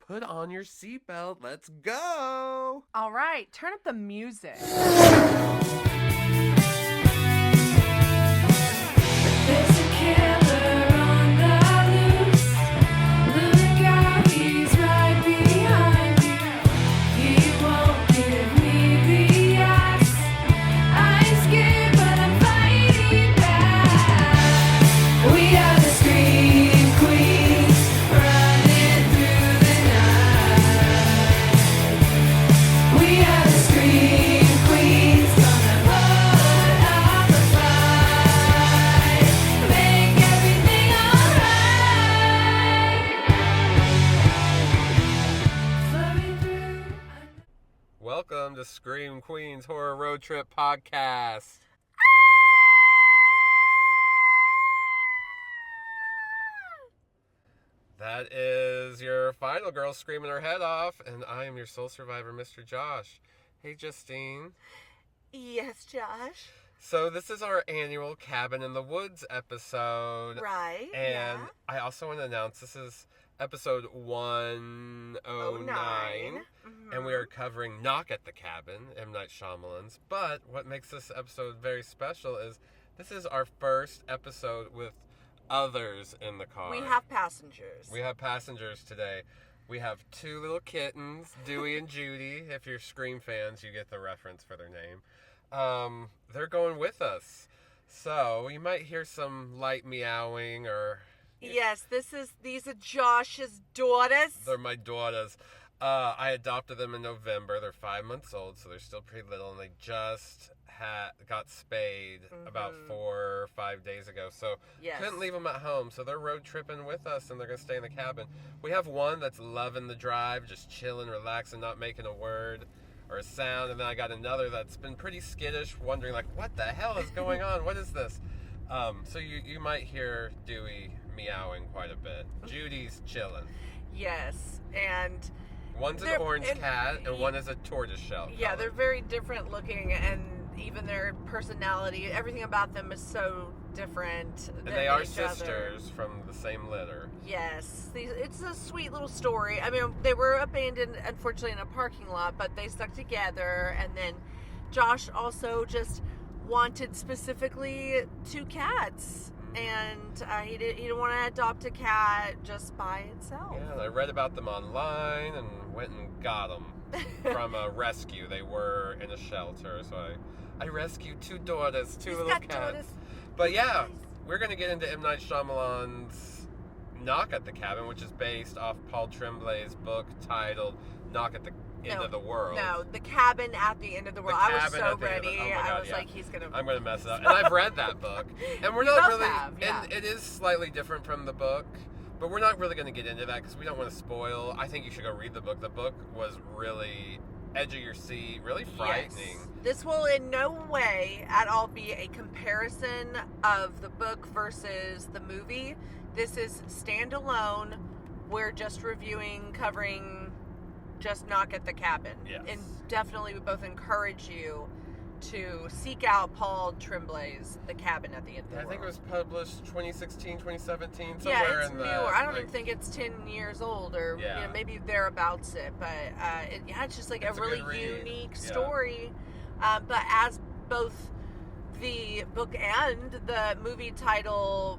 put on your seatbelt. Let's go. All right, turn up the music. There's a killer on the loose. Look out, he's right behind you. He won't give me the ice. I'm scared, but I'm fighting back. We are the Scream Queens, running through the night. We are the Scream Queens, gonna put up a fight, make everything alright. Flowing through. Welcome to Scream Queens Horror Road Trip Podcast. That is your final girl screaming her head off, and I am your sole survivor, Mr. Josh. Hey, Justine. Yes, Josh. So this is our annual Cabin in the Woods episode. Right. And I also want to announce this is episode 109. And we are covering Knock at the Cabin, M. Night Shyamalan's. But what makes this episode very special is this is our first episode with others in the car. We have passengers. We have passengers today. We have two little kittens, Dewey and Judy. If you're Scream fans, you get the reference for their name. They're going with us. So you might hear some light meowing or... Yes, these are Josh's daughters. They're my daughters. I adopted them in November. They're 5 months old, so they're still pretty little, and they just got spayed about 4 or 5 days ago. So couldn't leave them at home. So they're road tripping with us, and they're gonna stay in the cabin. We have one that's loving the drive, just chilling, relaxing, not making a word or a sound, and then I got another that's been pretty skittish, wondering like, what the hell is going on? What is this? So you might hear Dewey meowing quite a bit. Judy's chilling. Yes, and one's an orange cat and one is a tortoiseshell. Yeah, color. they're very different looking, and even their personality, everything about them is so different. And they are sisters from the same litter. Yes, it's a sweet little story. I mean, they were abandoned, unfortunately, in a parking lot, but they stuck together. And then Josh also just wanted specifically 2 cats. And he didn't want to adopt a cat just by itself. Yeah, and I read about them online and went and got them from a rescue. They were in a shelter, so I rescued 2 daughters, 2 little cats. Daughters. But yeah, we're going to get into M. Night Shyamalan's Knock at the Cabin, which is based off Paul Tremblay's book titled Knock at the End of the World. No, The Cabin at the End of the World. I was so ready. I was like, I'm going to mess it up. And I've read that book. And we're not really... yeah. And it is slightly different from the book. But we're not really going to get into that because we don't want to spoil. I think you should go read the book. The book was really edge of your seat, really frightening. Yes. This will in no way at all be a comparison of the book versus the movie. This is standalone. We're just covering just Knock at the Cabin. Yes. And definitely we both encourage you to seek out Paul Tremblay's The Cabin at the End of the World. I think it was published 2016, 2017, somewhere yeah, it's in newer. I don't even think it's 10 years old or maybe thereabouts it. But it's just like it's a really unique story. But as both the book and the movie title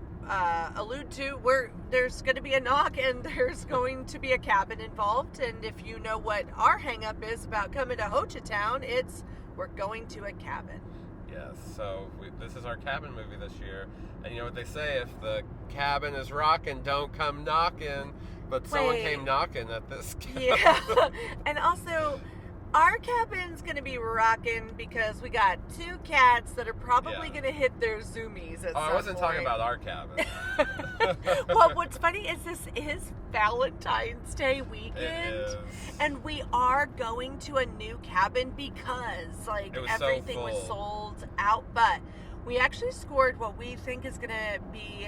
allude to, there's going to be a knock and there's going to be a cabin involved. And if you know what our hang up is about coming to Hochatown, it's we're going to a cabin. Yes, so this is our cabin movie this year. And you know what they say, if the cabin is rocking, don't come knocking. But someone came knocking at this cabin. Yeah, and also... our cabin's going to be rocking because we got 2 cats that are probably going to hit their zoomies at some I wasn't point. talking about our cabin. Well, what's funny is this is Valentine's Day weekend. It is. And we are going to a new cabin because everything was sold out. But we actually scored what we think is going to be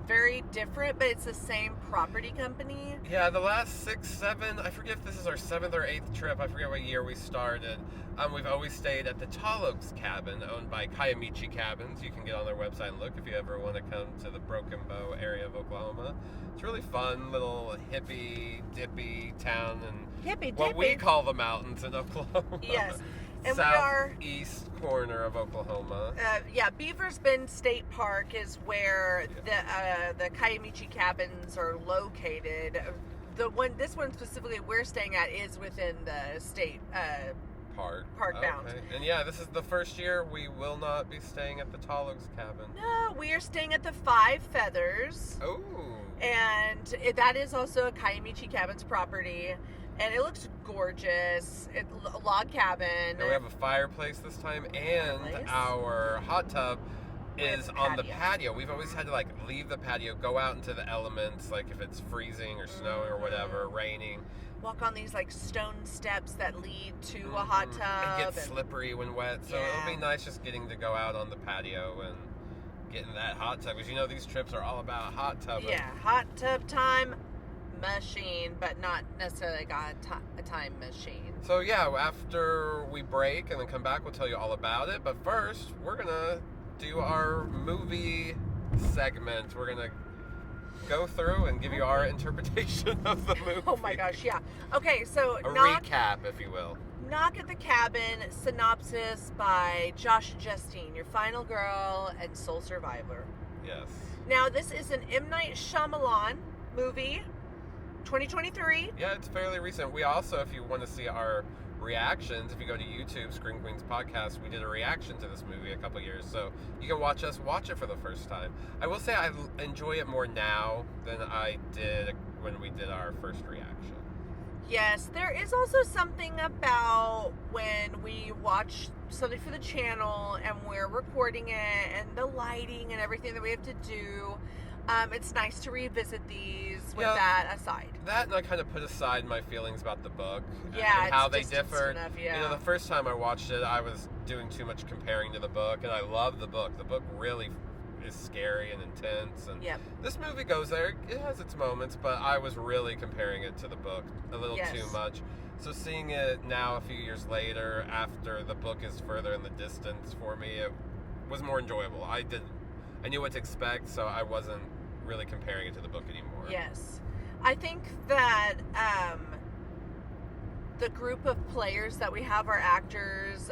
very different, but it's the same property company. Yeah, the last 6, 7, I forget if this is our 7th or 8th trip. I forget what year we started. We've always stayed at the Tall Oaks Cabin, owned by Kiamichi Cabins. You can get on their website and look if you ever want to come to the Broken Bow area of Oklahoma. It's really fun, little hippie, dippy town, and what we call the mountains in Oklahoma. Yes. And southeast corner of Oklahoma. Beavers Bend State Park is where the Kiamichi Cabins are located. This one specifically we're staying at is within the state park bound. And this is the first year we will not be staying at the Tall Oaks Cabin. No, we are staying at the Five Feathers. Oh. And that is also a Kiamichi Cabins property. And it looks gorgeous. It's a log cabin. And we have a fireplace this time, and our hot tub is on the patio. We've always had to leave the patio, go out into the elements, like if it's freezing or snowing or whatever, raining. Walk on these stone steps that lead to a hot tub. It gets slippery when wet, so it'll be nice just getting to go out on the patio and get in that hot tub, because these trips are all about hot tub. Yeah, hot tub time. Machine, but not necessarily a time machine. So after we break and then come back, we'll tell you all about it. But first, we're gonna do our movie segment. We're gonna go through and give you our interpretation of the movie. Oh my gosh, yeah. Okay, so recap, if you will. Knock at the Cabin, synopsis by Josh Justine, your final girl and sole survivor. Yes. Now, this is an M. Night Shyamalan movie. 2023. Yeah, it's fairly recent. We also, if you want to see our reactions, if you go to YouTube, Screen Queens Podcast, we did a reaction to this movie a couple years, so you can watch us watch it for the first time. I will say I enjoy it more now than I did when we did our first reaction. Yes, there is also something about when we watch something for the channel and we're recording it and the lighting and everything that we have to do. It's nice to revisit these with that aside. That, and I kind of put aside my feelings about the book and it's how they differed. Enough, the first time I watched it, I was doing too much comparing to the book, and I love the book. The book really is scary and intense, and this movie goes there. It has its moments, but I was really comparing it to the book a little too much. So seeing it now a few years later, after the book is further in the distance for me, it was more enjoyable. I knew what to expect, so I wasn't really comparing it to the book anymore. Yes. I think that the group of players that we have, our actors,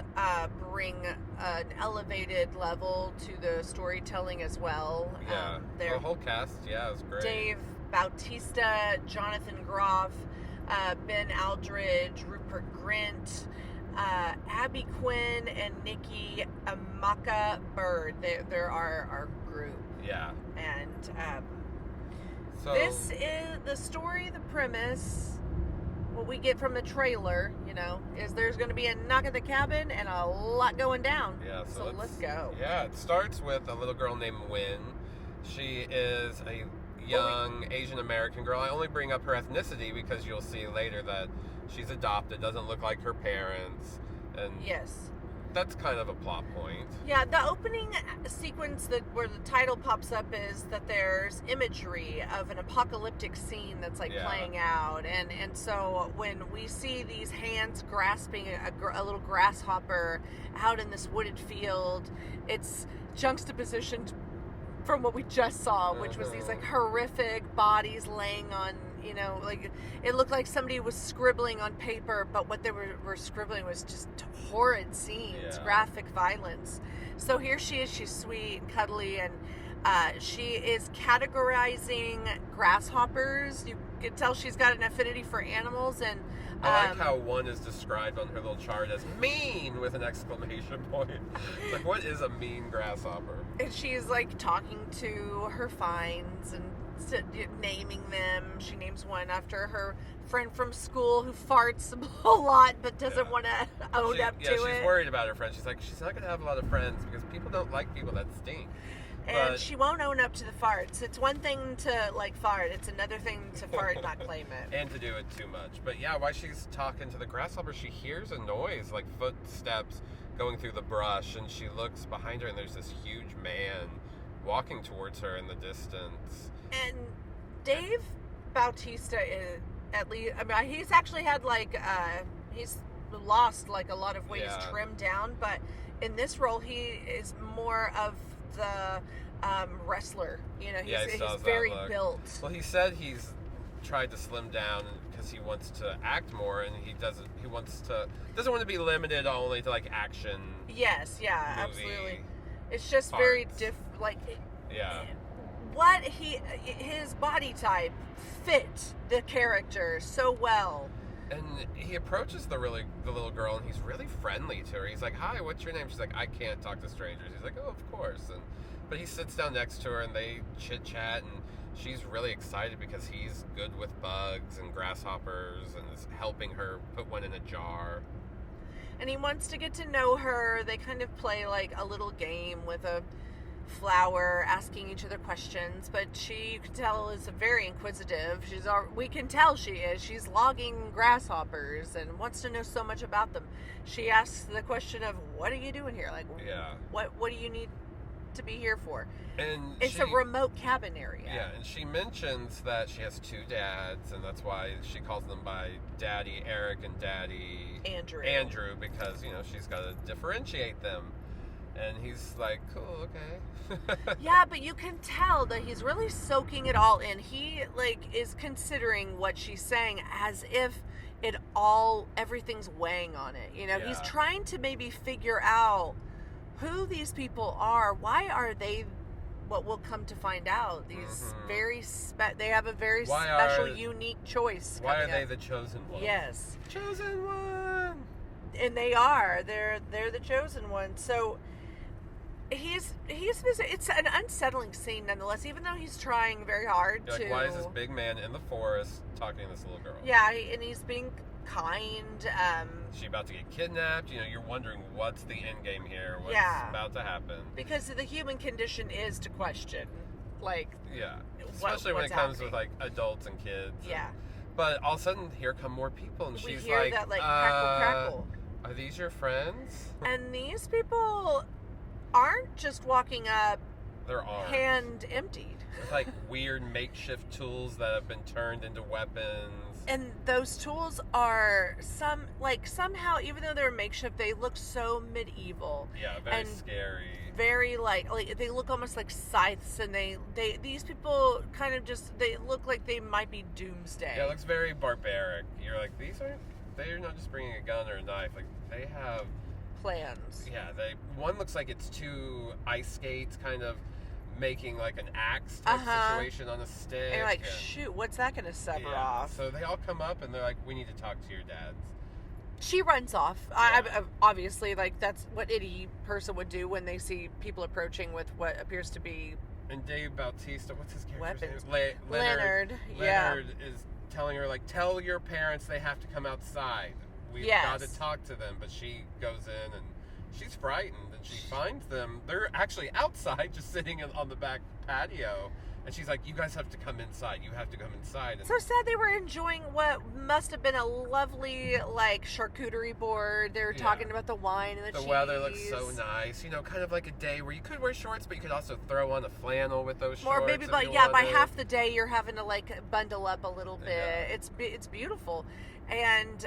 bring an elevated level to the storytelling as well. Yeah, the whole cast, is great. Dave Bautista, Jonathan Groff, Ben Aldridge, Rupert Grint, Abby Quinn, and Nikki Amaka Bird. They're our group. Yeah. And this is the story, the premise, what we get from the trailer, is there's going to be a knock at the cabin and a lot going down. Yeah, so let's go. Yeah, it starts with a little girl named Wynn. She is a young Asian American girl. I only bring up her ethnicity because you'll see later that she's adopted, doesn't look like her parents. And yes. That's kind of a plot point. Yeah, the opening sequence where the title pops up is that there's imagery of an apocalyptic scene that's playing out, and so when we see these hands grasping a little grasshopper out in this wooded field, it's juxtapositioned from what we just saw, which was these horrific bodies laying on. It looked like somebody was scribbling on paper, but what they were scribbling was just horrid scenes, graphic violence. So here she is, she's sweet and cuddly, and she is categorizing grasshoppers. You can tell she's got an affinity for animals, and I like how one is described on her little chart as mean with an exclamation point. It's what is a mean grasshopper? And she's talking to her finds and naming them. She names one after her friend from school who farts a lot but doesn't want to own up to it. Yeah, she's worried about her friends. She's she's not going to have a lot of friends because people don't like people that stink. And she won't own up to the farts. It's one thing to fart. It's another thing to fart and not claim it. And to do it too much. But while she's talking to the grasshopper, she hears a noise, footsteps going through the brush, and she looks behind her, and there's this huge man walking towards her in the distance. And Dave Bautista is, at least, I mean, he's actually had like, he's lost like a lot of weight, he's trimmed down, but in this role, he is more of the wrestler. You know, he's very built. Well, he said he's tried to slim down because he wants to act more, and he doesn't want to be limited only to like action. Yes, yeah, absolutely. It's just parts. very what his body type fit the character so well. And he approaches the little girl, and he's really friendly to her. He's like, "Hi, what's your name?" She's like, "I can't talk to strangers." He's like, "Oh, of course." But he sits down next to her, and they chit chat, and she's really excited because he's good with bugs and grasshoppers, and is helping her put one in a jar. And he wants to get to know her. They kind of play like a little game with a flower, asking each other questions, but she, you can tell, is very inquisitive. We can tell she is. She's logging grasshoppers and wants to know so much about them. She asks the question of, "What are you doing here? Like, what do you need to be here for?" And it's a remote cabin area. Yeah, and she mentions that she has 2 dads, and that's why she calls them by Daddy Eric and Daddy Andrew, because she's got to differentiate them. And he's like, "Cool, okay." Yeah, but you can tell that he's really soaking it all in. He is considering what she's saying as if everything's weighing on it. He's trying to maybe figure out who these people are. Why are they? What we'll come to find out, these they have a very special, unique choice. Why are they the chosen one? Yes, chosen one. And they are. They're the chosen one. So. It's an unsettling scene nonetheless, even though he's trying very hard to. Why is this big man in the forest talking to this little girl? Yeah, and he's being kind. Is she about to get kidnapped? You're wondering what's the end game here. What's about to happen? Because the human condition is to question, especially when it comes with adults and kids. Yeah. But all of a sudden, here come more people, and we she's hear that crackle. Are these your friends? And these people aren't just walking up, they're armed, hand emptied. It's weird makeshift tools that have been turned into weapons. And those tools are somehow, even though they're makeshift, they look so medieval. Yeah, very scary. Very they look almost like scythes, and these people kind of they look like they might be doomsday. Yeah, it looks very barbaric. You're like, they're not just bringing a gun or a knife. They have plans. Yeah, one looks like it's 2 ice skates kind of making an axe type situation on a stick. And shoot, what's that going to sever off? So they all come up and they're like, "We need to talk to your dads." She runs off. Yeah. Obviously, that's what any person would do when they see people approaching with what appears to be. And Dave Bautista, what's his character's weapons. name? Leonard. Leonard is telling her tell your parents they have to come outside. We've got to talk to them, but she goes in and she's frightened, and she finds them. They're actually outside, just sitting on the back patio, and she's like, "You guys have to come inside. You have to come inside." And so sad. They were enjoying what must have been a lovely charcuterie board. They were talking about the wine and the cheese. The weather looks so nice. Kind of like a day where you could wear shorts, but you could also throw on a flannel with those shorts. Or maybe, by half the day you're having to bundle up a little bit. Yeah. It's beautiful, and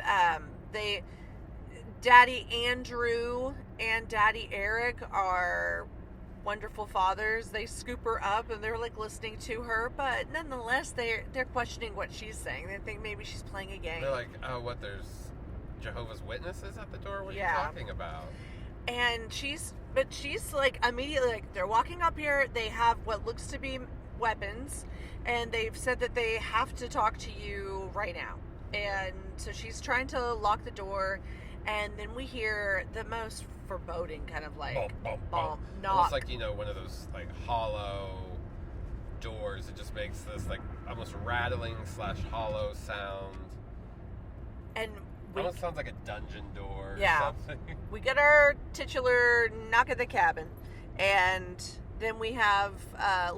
Daddy Andrew and Daddy Eric are wonderful fathers. They scoop her up and they're listening to her, but nonetheless they're questioning what she's saying. They think maybe she's playing a game. They're like, "Oh, what? There's Jehovah's Witnesses at the door? What are you talking about?" And she's immediately they're walking up here. They have what looks to be weapons, and they've said that they have to talk to you right now. And so she's trying to lock the door, and then we hear the most foreboding kind of bomb, knock. Almost one of those hollow doors. It just makes this almost rattling / hollow sound. And almost sounds like a dungeon door. Yeah. Or something. We get our titular knock at the cabin, and then we have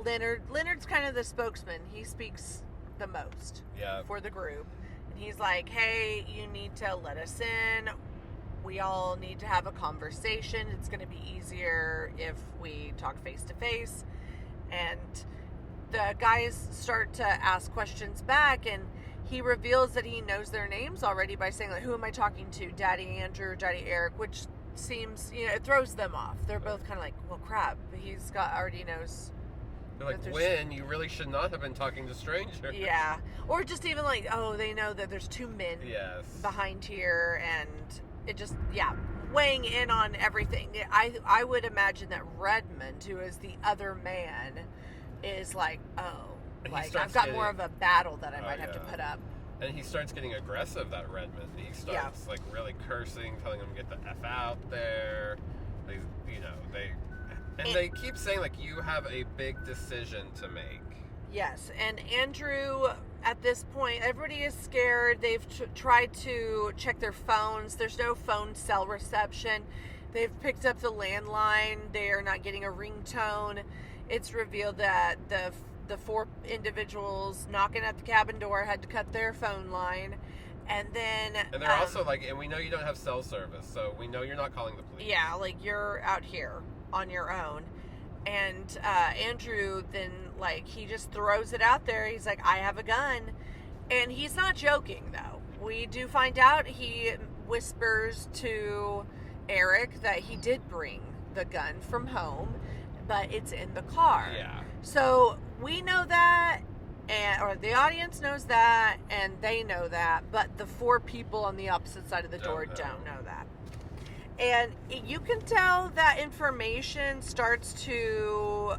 Leonard. Leonard's kind of the spokesman. He speaks the most for the group. He's like, "Hey, you need to let us in. We all need to have a conversation. It's going to be easier if we talk face to face." And the guys start to ask questions back, and he reveals that he knows their names already by saying, like, who am I talking to? Daddy Andrew, Daddy Eric, which seems, it throws them off. They're both kind of like, well, crap, already knows. They're like, when you really should not have been talking to strangers. Yeah. Or just even like, oh, they know that there's 2 men behind here, and it just, weighing in on everything. I would imagine that Redmond, who is the other man, is like, like, I've got more of a battle that I might have to put up. And he starts getting aggressive, that Redmond. He starts, like, really cursing, telling him to get the F out there. They keep saying, like, you have a big decision to make. Yes, and Andrew, at this point, everybody is scared. They've tried to check their phones. There's no phone cell reception. They've picked up the landline. They are not getting a ringtone. It's revealed that the 4 individuals knocking at the cabin door had to cut their phone line. And then... And they're also like, and we know you don't have cell service, so we know you're not calling the police. Yeah, like, you're out here on your own. And Andrew then, like, he just throws it out there. He's like, I have a gun. And he's not joking, though. We do find out he whispers to Eric that he did bring the gun from home, but it's in the car. Yeah. So we know that, or the audience knows that, and they know that, but the 4 people on the opposite side of the door don't know that. And you can tell that information starts to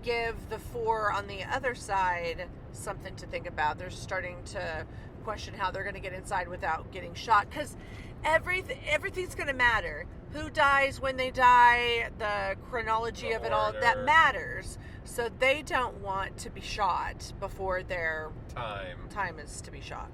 give the 4 on the other side something to think about. They're starting to question how they're going to get inside without getting shot, because everything's going to matter. Who dies, when they die, the chronology of it all, that matters. So they don't want to be shot before their time is to be shot.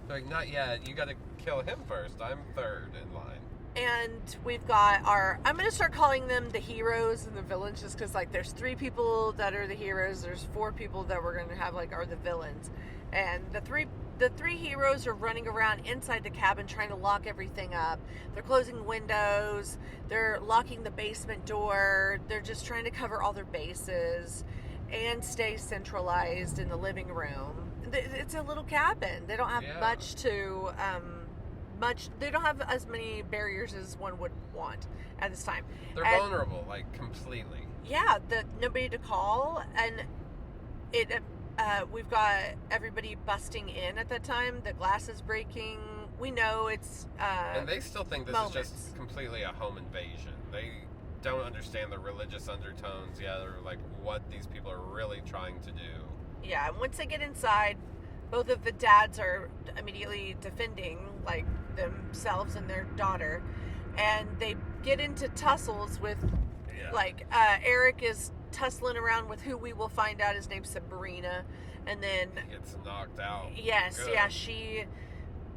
Like, not yet. You got to kill him first. I'm 3rd in line. And we've got I'm going to start calling them the heroes and the villains, just because, like, there's 3 people that are the heroes. There's 4 people that we're going to have, like, are the villains. And the three heroes are running around inside the cabin trying to lock everything up. They're closing windows. They're locking the basement door. They're just trying to cover all their bases and stay centralized in the living room. It's a little cabin. They don't have they don't have as many barriers as one would want at this time. They're vulnerable, like, completely. Yeah, nobody to call, and we've got everybody busting in at that time. The glass is breaking. We know it's and they still think this is just completely a home invasion. They don't understand the religious undertones yet, or, like, what these people are really trying to do. Yeah, and once they get inside, both of the dads are immediately defending, like, themselves and their daughter, and they get into tussles with, like, Eric is tussling around with who we will find out his name's Sabrina, and then he gets knocked out. Yes. Good. Yeah, she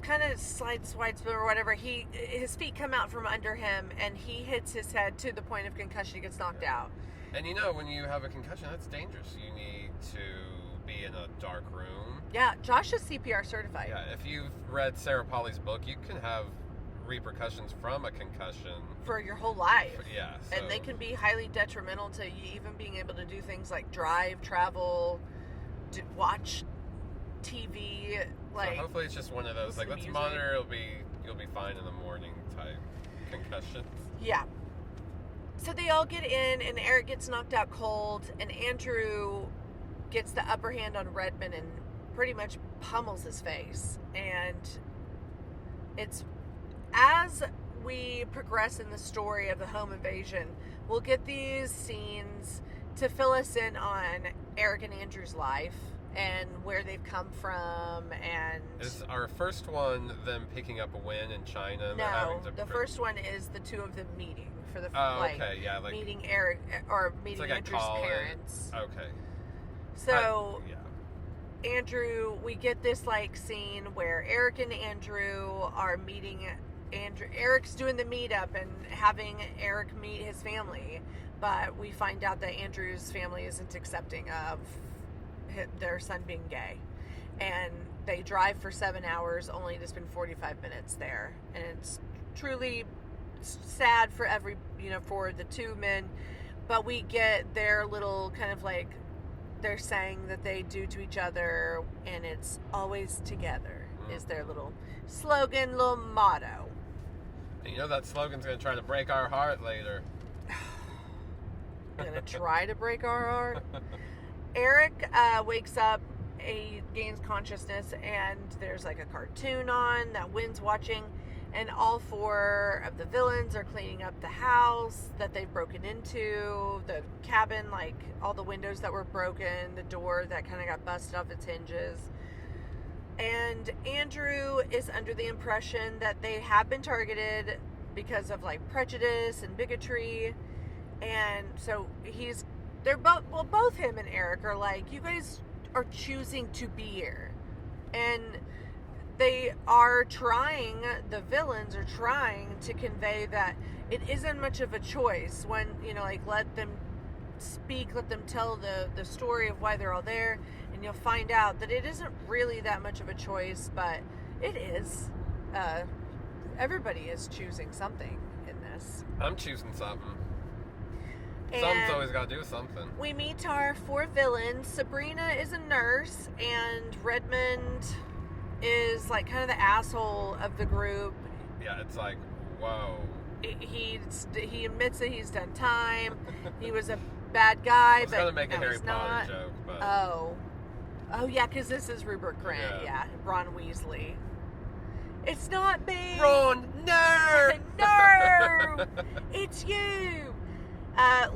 kind of swipes or whatever. His feet come out from under him, and he hits his head to the point of concussion. He gets knocked out. And when you have a concussion, that's dangerous. You need to be in a dark room. Yeah, Josh is CPR certified. Yeah, if you've read Sarah Polly's book, you can have repercussions from a concussion for your whole life. Yeah, and they can be highly detrimental to you even being able to do things like drive, travel, watch TV. Like, so hopefully it's just one of those, like, let's monitor. You'll be fine in the morning type concussions. Yeah. So they all get in, and Eric gets knocked out cold, and Andrew gets the upper hand on Redmond and pretty much pummels his face. And it's, as we progress in the story of the home invasion, we'll get these scenes to fill us in on Eric and Andrew's life and where they've come from. And is our first one them picking up a win in China? No, the first one is the 2 of them meeting for the meeting Eric, or meeting like Andrew's parents. Okay. So Andrew, we get this, like, scene where Eric and Andrew are meeting. Eric's doing the meetup and having Eric meet his family, but we find out that Andrew's family isn't accepting of their son being gay, and they drive for 7 hours only to spend 45 minutes there, and it's truly sad for for the 2 men, but we get their little kind of like their saying that they do to each other, and it's always together is their little slogan, little motto. And you know that slogan's going to try to break our heart later. Gonna try to break our heart. Eric wakes up, he gains consciousness, and there's like a cartoon on that Wynn's watching, and all 4 of the villains are cleaning up the house that they've broken into, the cabin, like all the windows that were broken, the door that kind of got busted off its hinges. And Andrew is under the impression that they have been targeted because of like prejudice and bigotry. And so both him and Eric are like, you guys are choosing to be here. And they are trying, the villains are trying to convey that it isn't much of a choice when, you know, like let them speak, let them tell the story of why they're all there. And you'll find out that it isn't really that much of a choice, but it is. Everybody is choosing something in this. I'm choosing something. And something's always got to do something. We meet our 4 villains. Sabrina is a nurse, and Redmond is like kind of the asshole of the group. Yeah, it's like, whoa. He admits that he's done time. He was a bad guy, I was going to make a Harry Potter joke, but... Oh yeah, because this is Rupert Grint. Yeah, Ron Weasley. It's not me. Ron, no! No! It's you!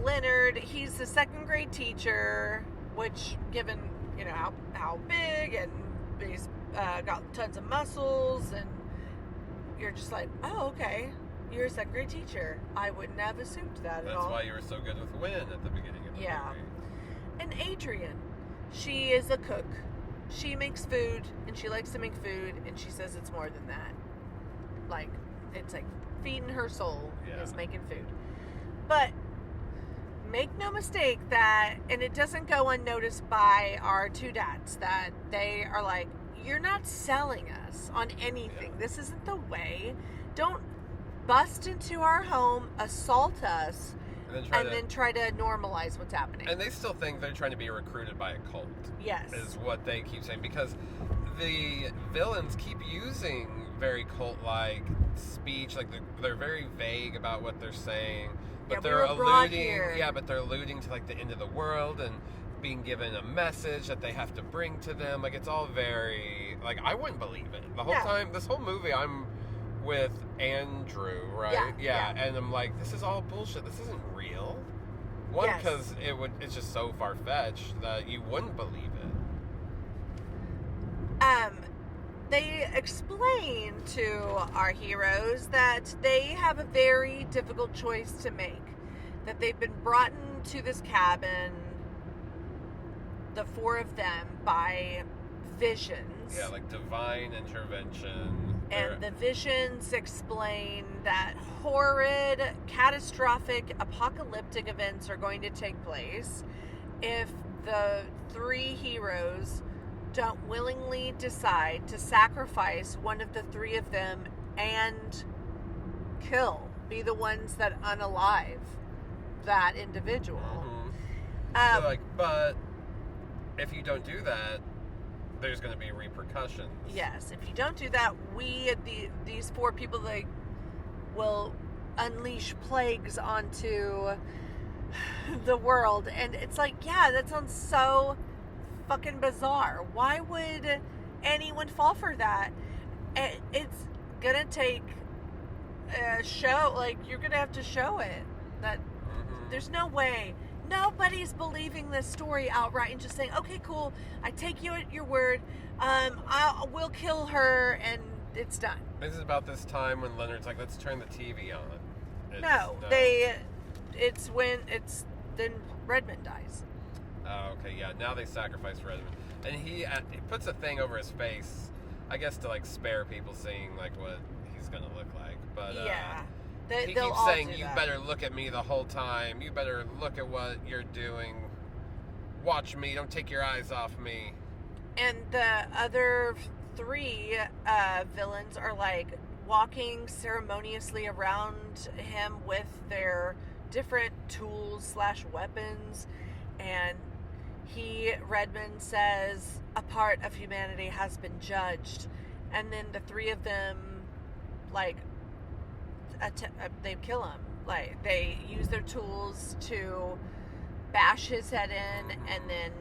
Leonard, he's the 2nd grade teacher, which, given, you know, how big, and he's got tons of muscles, and you're just like, oh, okay, you're a 2nd grade teacher. I wouldn't have assumed that at all. That's why you were so good with Wynn at the beginning of the movie. And Adrian, she is a cook. She makes food, and she likes to make food, and she says it's more than that. Like, it's like feeding her soul is making food. But make no mistake that, and it doesn't go unnoticed by our 2 dads, that they are like, you're not selling us on anything. This isn't the way. Don't bust into our home, assault us, and then try to normalize what's happening. And they still think they're trying to be recruited by a cult. Yes. Is what they keep saying. Because the villains keep using very cult-like speech. Like, they're very vague about what they're saying. But they're alluding... Yeah, but they're alluding to, like, the end of the world and being given a message that they have to bring to them. Like, it's all very... Like, I wouldn't believe it. The whole time, this whole movie, I'm with Andrew, right? Yeah. And I'm like, this is all bullshit. This isn't real. One, because it's just so far-fetched that you wouldn't believe it. They explain to our heroes that they have a very difficult choice to make. That they've been brought into this cabin, the 4 of them, by visions. Yeah, like divine intervention. And the visions explain that horrid, catastrophic, apocalyptic events are going to take place if the 3 heroes don't willingly decide to sacrifice one of the 3 of them and be the ones that unalive that individual. Mm-hmm. So but if you don't do that, there's going to be repercussions. Yes, if you don't do that, these 4 people, they will unleash plagues onto the world. And it's like, yeah, that sounds so fucking bizarre. Why would anyone fall for that? It's gonna take a show, like, you're gonna have to show it. That there's no way. Nobody's believing this story outright and just saying, okay, cool, I take you at your word, we'll kill her and it's done. This is about this time when Leonard's like, let's turn the TV on. No. Then Redmond dies. Oh, okay, yeah. Now they sacrifice Redmond, and he puts a thing over his face, I guess, to like spare people seeing like what he's gonna look like. But he keeps saying, "You better look at me the whole time. You better look at what you're doing. Watch me. Don't take your eyes off me." And the other 3 villains are like walking ceremoniously around him with their different tools / weapons, and Redmond says a part of humanity has been judged, and then the three of them, like, they kill him. Like, they use their tools to bash his head in, and then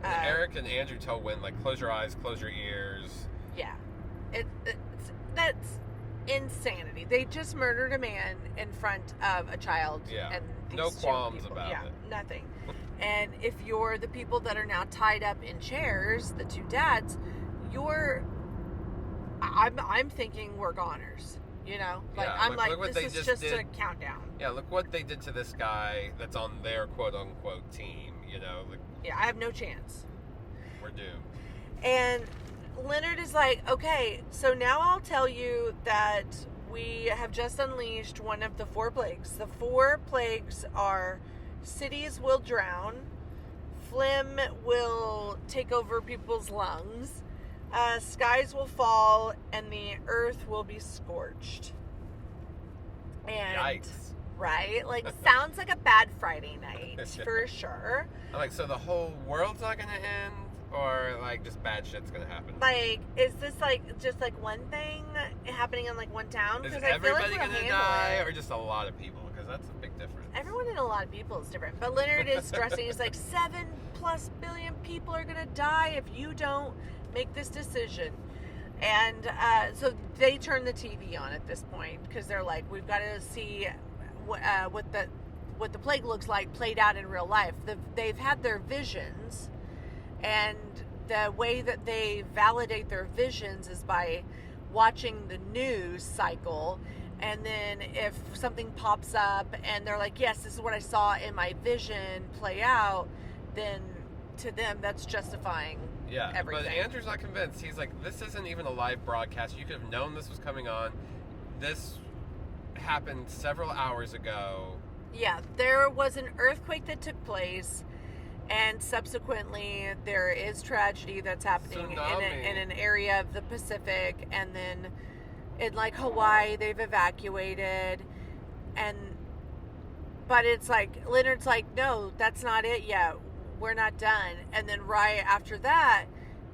Eric and Andrew tell Wynn, like, close your eyes, close your ears. Yeah, that's insanity. They just murdered a man in front of a child. Yeah, and no qualms about it. Nothing. And if you're the people that are now tied up in chairs, the two dads, I'm thinking we're goners. You know, like, yeah, I'm like this is just a countdown. Yeah, look what they did to this guy that's on their quote unquote team. You know, like, yeah, I have no chance. We're doomed. And Leonard is like, okay, so now I'll tell you that we have just unleashed one of the 4 plagues. The 4 plagues are: cities will drown, phlegm will take over people's lungs, skies will fall, and the earth will be scorched. And yikes. Right? Like, sounds like a bad Friday night for sure. I'm like, so the whole world's not gonna end, or like just bad shit's gonna happen? Like, is this like just like one thing happening in like one town? Is everybody gonna die, or just a lot of people? Because that's a big difference. Everyone and a lot of people is different. But Leonard is stressing. He's like, 7+ billion people are gonna die if you don't make this decision. And so they turn the TV on at this point, because they're like, we've got to see what the plague looks like played out in real life. They've had their visions, and the way that they validate their visions is by watching the news cycle. And then if something pops up and they're like, yes, this is what I saw in my vision play out, then to them that's justifying everything. But Andrew's not convinced. He's like, this isn't even a live broadcast. You could have known this was coming on. This happened several hours ago. Yeah, there was an earthquake that took place, and subsequently there is tragedy that's happening in an area of the Pacific, and then in like Hawaii they've evacuated, but it's like, Leonard's like, no, that's not it yet, we're not done. And then right after that,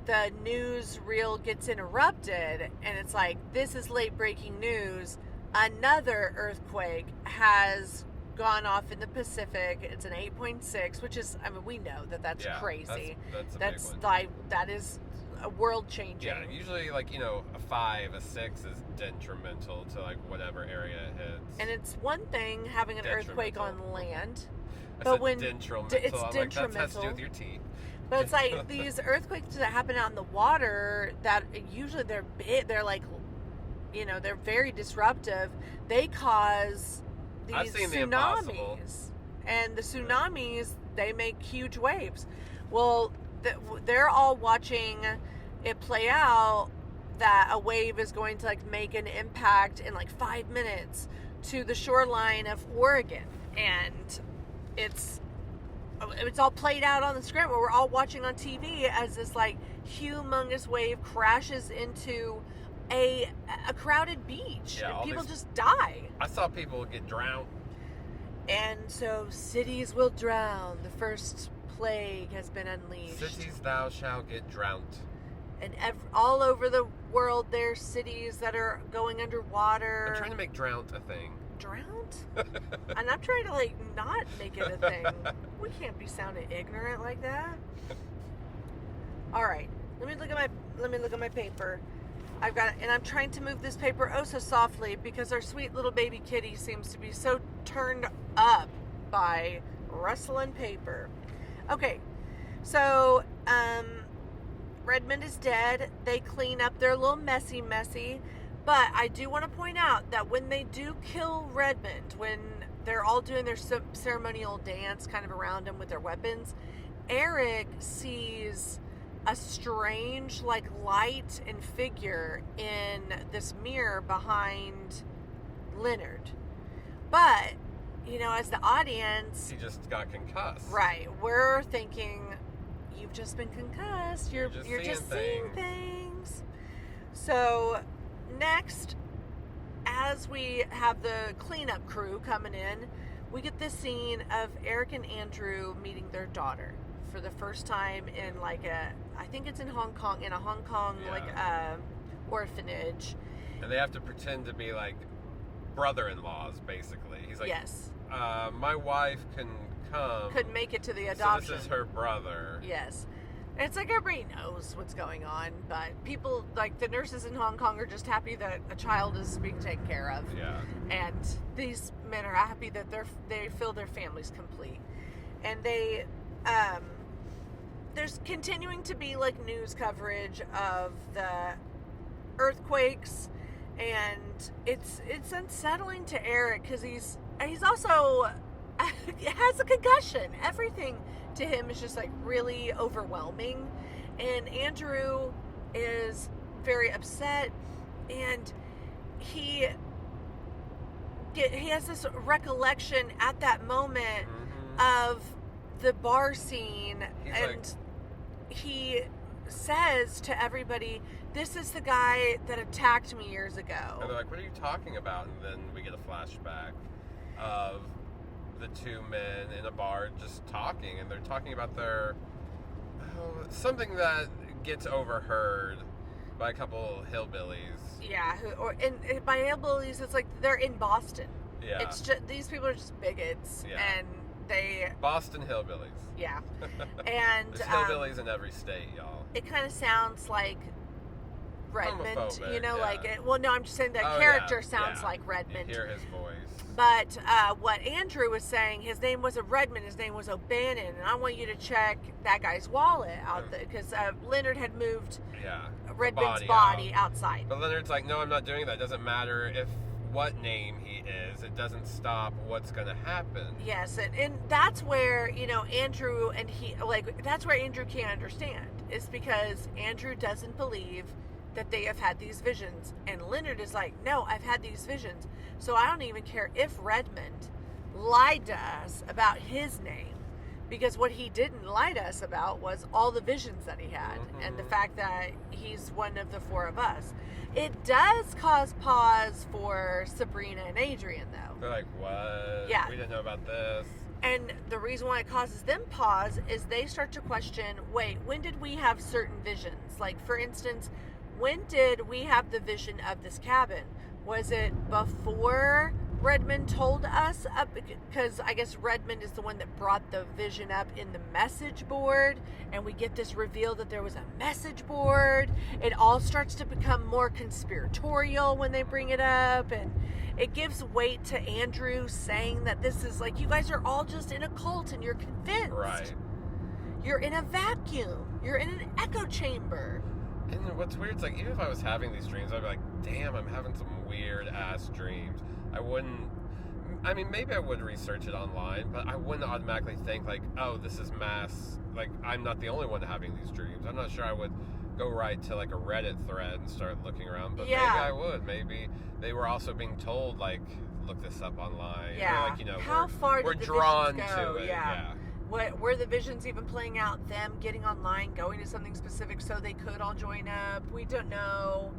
the news reel gets interrupted, and it's like, this is late breaking news. Another earthquake has gone off in the Pacific. It's an 8.6, which is, I mean, we know that's crazy. That's a big one. Like, that is a world changing. Yeah, usually, like, you know, a 5, a 6 is detrimental to like whatever area it hits. And it's one thing having an earthquake on land, but when it's detrimental, that has to do with your teeth. But it's like these earthquakes that happen out in the water, that usually they're big, they're like, you know, they're very disruptive. They cause these tsunamis. And the tsunamis, they make huge waves. Well, they're all watching it play out, that a wave is going to like make an impact in like 5 minutes to the shoreline of Oregon. And it's all played out on the screen where we're all watching on TV as this like humongous wave crashes into a crowded beach, and people just die. I saw people get drowned. And so cities will drown. The first plague has been unleashed. Cities thou shalt get drowned. And all over the world, there's cities that are going underwater. I'm trying to make drowned a thing. Drowned? And I'm trying to like not make it a thing. We can't be sounding ignorant like that. All right, let me look at my paper. I've got, and I'm trying to move this paper oh so softly because our sweet little baby kitty seems to be so turned up by rustling paper. Okay, so Redmond is dead. They clean up their little messy, but I do want to point out that when they do kill Redmond, when they're all doing their ceremonial dance kind of around him with their weapons, Eric sees a strange like light and figure in this mirror behind Leonard. But, you know, as the audience, he just got concussed. Right. We're thinking, you've just been concussed. You're just seeing things. So next, as we have the cleanup crew coming in, we get this scene of Eric and Andrew meeting their daughter for the first time in like I think it's in Hong Kong, like orphanage. And they have to pretend to be like brother-in-laws, basically. He's like, yes. My wife couldn't make it to the adoption. So this is her brother. Yes. And it's like everybody knows what's going on, but people, like the nurses in Hong Kong, are just happy that a child is being taken care of. Yeah. And these men are happy that they feel their family's complete. And they, there's continuing to be like news coverage of the earthquakes, and it's unsettling to Eric because he's also has a concussion. Everything to him is just like really overwhelming, and Andrew is very upset, and he has this recollection at that moment of the bar scene, he says to everybody, "This is the guy that attacked me years ago." And they're like, "What are you talking about?" And then we get a flashback of the two men in a bar just talking, and they're talking about their something that gets overheard by a couple hillbillies. Yeah, and by hillbillies, it's like they're in Boston. Yeah, it's just these people are just bigots, and Boston hillbillies. Yeah, and there's hillbillies in every state, y'all. It kind of sounds like Redmond, homophobic, like it. Well, no, I'm just saying the character sounds like Redmond. You hear his voice. But what Andrew was saying, his name wasn't Redmond, his name was O'Bannon, and I want you to check that guy's wallet out there, because Leonard had moved Redmond's body outside. But Leonard's like, no, I'm not doing that. It doesn't matter what name he is. It doesn't stop what's going to happen. Yes, and that's where, Andrew and that's where Andrew can't understand. Is because Andrew doesn't believe that they have had these visions. And Leonard is like, no, I've had these visions. So I don't even care if Redmond lied to us about his name. Because what he didn't lie to us about was all the visions that he had. And the fact that he's one of the four of us. It does cause pause for Sabrina and Adrian, though. They're like, what? Yeah. We didn't know about this. And the reason why it causes them pause is they start to question, wait, when did we have certain visions? Like, for instance, when did we have the vision of this cabin? Was it before Redmond told us? Because I guess Redmond is the one that brought the vision up in the message board, and we get this reveal that there was a message board. It all starts to become more conspiratorial when they bring it up, and it gives weight to Andrew saying that this is like, you guys are all just in a cult and you're convinced. Right. You're in a vacuum. You're in an echo chamber. And what's weird is, like, even if I was having these dreams, I'd be like, damn, I'm having some weird-ass dreams. Maybe I would research it online, but I wouldn't automatically think, like, oh, this is mass. Like, I'm not the only one having these dreams. I'm not sure I would go right to, like, a Reddit thread and start looking around, but maybe I would. Maybe they were also being told, like, look this up online. Yeah. Or, like, how far we're did the drawn visions go? to it. Yeah. Were the visions even playing out, them getting online, going to something specific so they could all join up? We don't know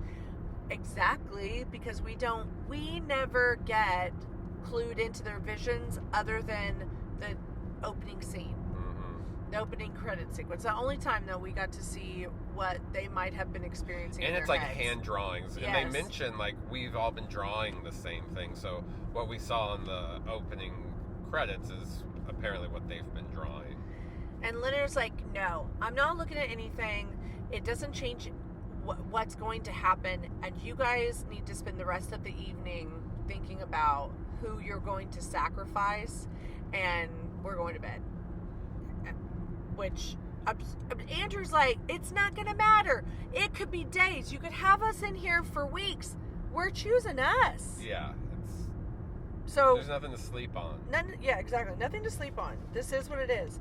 exactly, because we never get clued into their visions other than the opening scene. The opening credit sequence. The only time, though, we got to see what they might have been experiencing. And in it's their like heads. hand drawings. Yes. And they mention, like, we've all been drawing the same thing. So what we saw in the opening credits is apparently what they've been drawing. And Leonard's like, no, I'm not looking at anything. It doesn't change what's going to happen. And you guys need to spend the rest of the evening thinking about who you're going to sacrifice. And we're going to bed. Which Andrew's like, it's not going to matter. It could be days. You could have us in here for weeks. We're choosing us. Yeah. So there's nothing to sleep on. Yeah, exactly. Nothing to sleep on. This is what it is.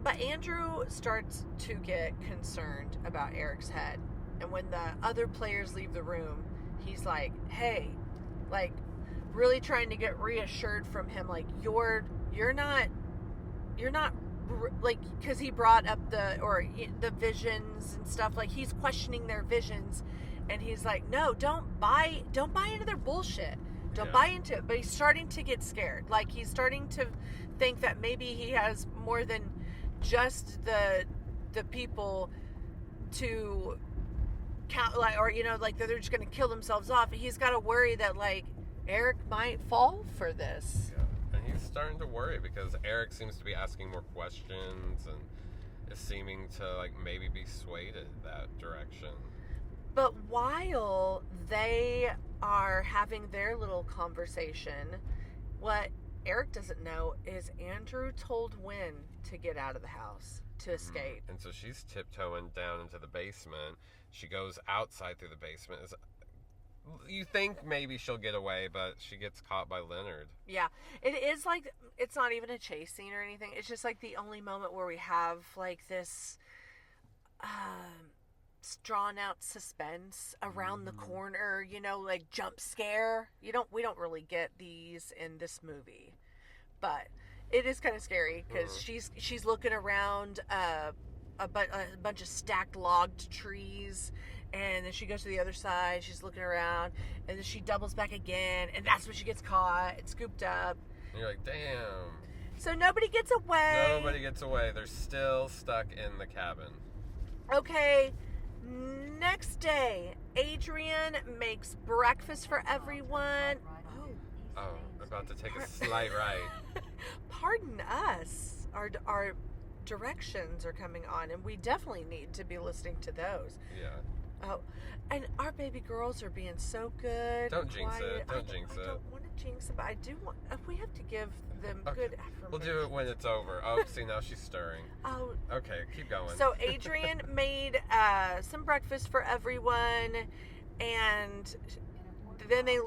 But Andrew starts to get concerned about Eric's head. And when the other players leave the room, he's like, hey, like, really trying to get reassured from him, like, you're not like, because he brought up the visions and stuff, like, he's questioning their visions, and he's like, no, don't buy into their bullshit. Don't buy into it. But he's starting to get scared. Like, he's starting to think that maybe he has more than just the people to count, like, or, you know, like, they're just going to kill themselves off. He's got to worry that, like, Eric might fall for this. Yeah. And he's starting to worry because Eric seems to be asking more questions and is seeming to, like, maybe be swayed in that direction. But while they are having their little conversation, what Eric doesn't know is Andrew told Wynn to get out of the house, to escape. And so she's tiptoeing down into the basement. She goes outside through the basement. You think maybe she'll get away, but she gets caught by Leonard. Yeah. It is like, it's not even a chase scene or anything. It's just like the only moment where we have like this drawn out suspense around the corner, you know, like jump scare. We don't really get these in this movie, but it is kind of scary because she's looking around a bunch of stacked logged trees, and then she goes to the other side. She's looking around, and then she doubles back again, and that's when she gets caught and scooped up. And you're like, damn. So nobody gets away. Nobody gets away. They're still stuck in the cabin. Okay. Next day, Adrian makes breakfast for everyone. Oh, I'm about to take a slight right. Pardon us. Our directions are coming on, and we definitely need to be listening to those. Yeah. Oh, and our baby girls are being so good. Don't jinx it. Don't jinx it. I don't want to jinx it, but I do want. We have to give them good affirmations. We'll do it when it's over. Oh, see, now she's stirring. Oh. Okay, keep going. So Adrian made some breakfast for everyone, and then they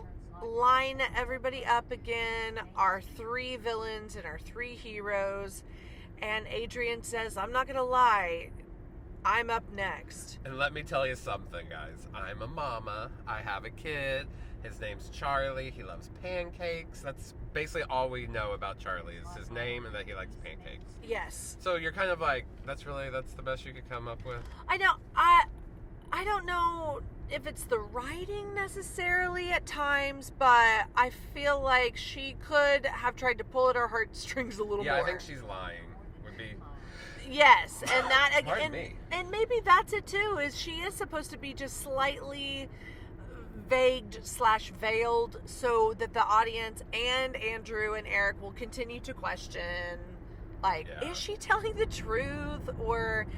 line everybody up again. Our 3 villains and our 3 heroes. And Adrian says, I'm not going to lie, I'm up next. And let me tell you something, guys. I'm a mama. I have a kid. His name's Charlie. He loves pancakes. That's basically all we know about Charlie is his name and that he likes pancakes. Yes. So you're kind of like, that's the best you could come up with? I know. I don't know if it's the writing necessarily at times, but I feel like she could have tried to pull at her heartstrings a little more. Yeah, I think she's lying. Yes, and that and maybe that's it too. Is she is supposed to be just slightly vague/veiled, so that the audience and Andrew and Eric will continue to question, like, is she telling the truth, or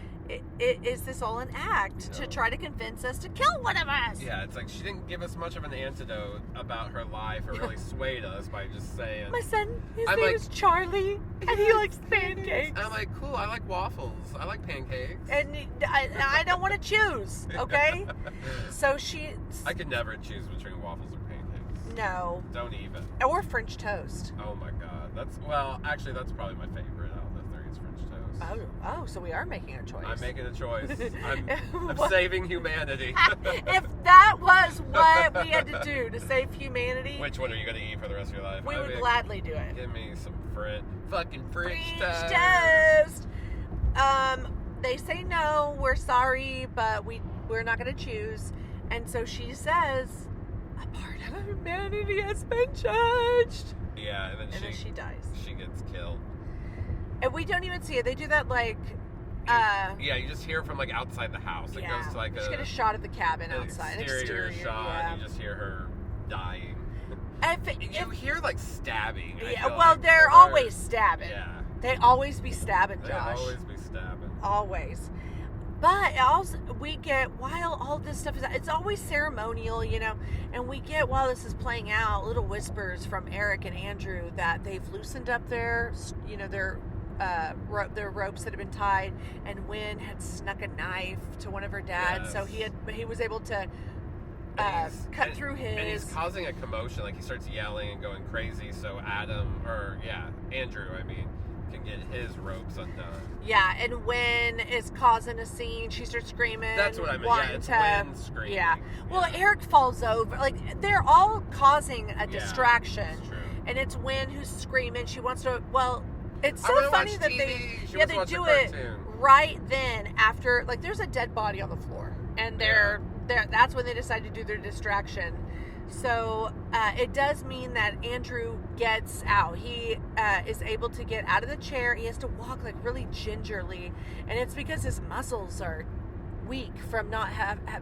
is this all an act to try to convince us to kill one of us? Yeah, it's like she didn't give us much of an antidote about her life or really swayed us by just saying, my son, his name is Charlie, and he likes pancakes. And I'm like, cool, I like waffles. I like pancakes. And I don't want to choose, okay? So I could never choose between waffles or pancakes. No. Don't even. Or French toast. Oh my God. That's probably my favorite out of the 3 is French toast. Oh, so we are making a choice. I'm making a choice. I'm saving humanity. If that was what we had to do to save humanity, which one are you going to eat for the rest of your life? We would gladly do it. Give me some fucking French toast. They say no, we're sorry, but we're not going to choose. And so she says, a part of humanity has been judged. Yeah, and then she dies. She gets killed. And we don't even see it. They do that like... yeah, you just hear from like outside the house. It goes to like just get a shot of the cabin outside. Exterior shot. Yeah. You just hear her dying. You hear like stabbing. Yeah, well, they're always stabbing. Yeah. They always be stabbing, Josh. They always be stabbing. Always. But also, we get, while all this stuff is, it's always ceremonial, you know, and we get, while this is playing out, little whispers from Eric and Andrew that they've loosened up their ropes that had been tied, and Wynn had snuck a knife to one of her dads, so he was able to cut through his. And he's causing a commotion, like he starts yelling and going crazy, so Andrew, can get his ropes undone. Yeah, and Wynn is causing a scene. She starts screaming. That's what I meant. Yeah, it's Wynn screaming. Yeah. Well, Eric falls over. Like, they're all causing a distraction. That's true. And it's Wynn who's screaming. She wants to, it's so funny that they do it right then after, like, there's a dead body on the floor. And that's when they decide to do their distraction. So it does mean that Andrew gets out. He is able to get out of the chair. He has to walk like really gingerly, and it's because his muscles are weak from not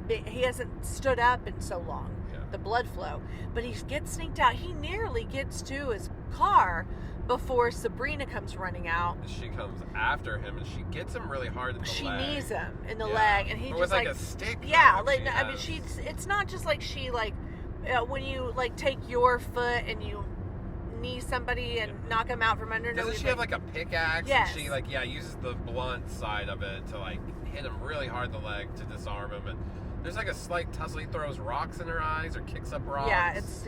he hasn't stood up in so long. The blood flow, but he gets sneaked out. He nearly gets to his car before Sabrina comes running out. She comes after him, and she gets him really hard in the leg. She knees him in the leg, and he but just with like a stick. Yeah, like I mean, it's not just like she like when you like take your foot and you knee somebody and knock them out from under. Doesn't she have like a pickaxe? Yes. And she like uses the blunt side of it to like hit him really hard in the leg to disarm him. And there's like a slight tussle. He throws rocks in her eyes or kicks up rocks. Yeah, it's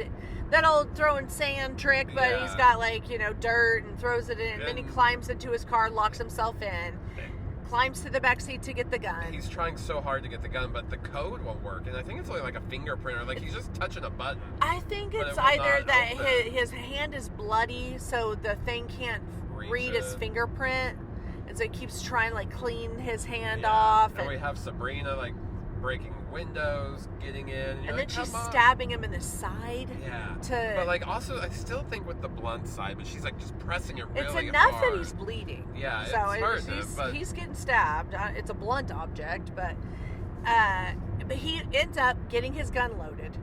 that old throwing sand trick, but he's got like, dirt and throws it in. And then he climbs into his car, locks himself in, climbs to the back seat to get the gun. He's trying so hard to get the gun, but the code won't work. And I think it's only like a fingerprint or like he's just touching a button. I think it's either that his hand is bloody, so the thing can't read his fingerprint. And so he keeps trying to like clean his hand off. And we have Sabrina like breaking windows, getting in, and then she's stabbing him in the side. Yeah. But like also, I still think with the blunt side, but she's like just pressing it really hard. It's enough that he's bleeding. Yeah, so he's getting stabbed. It's a blunt object, but he ends up getting his gun loaded,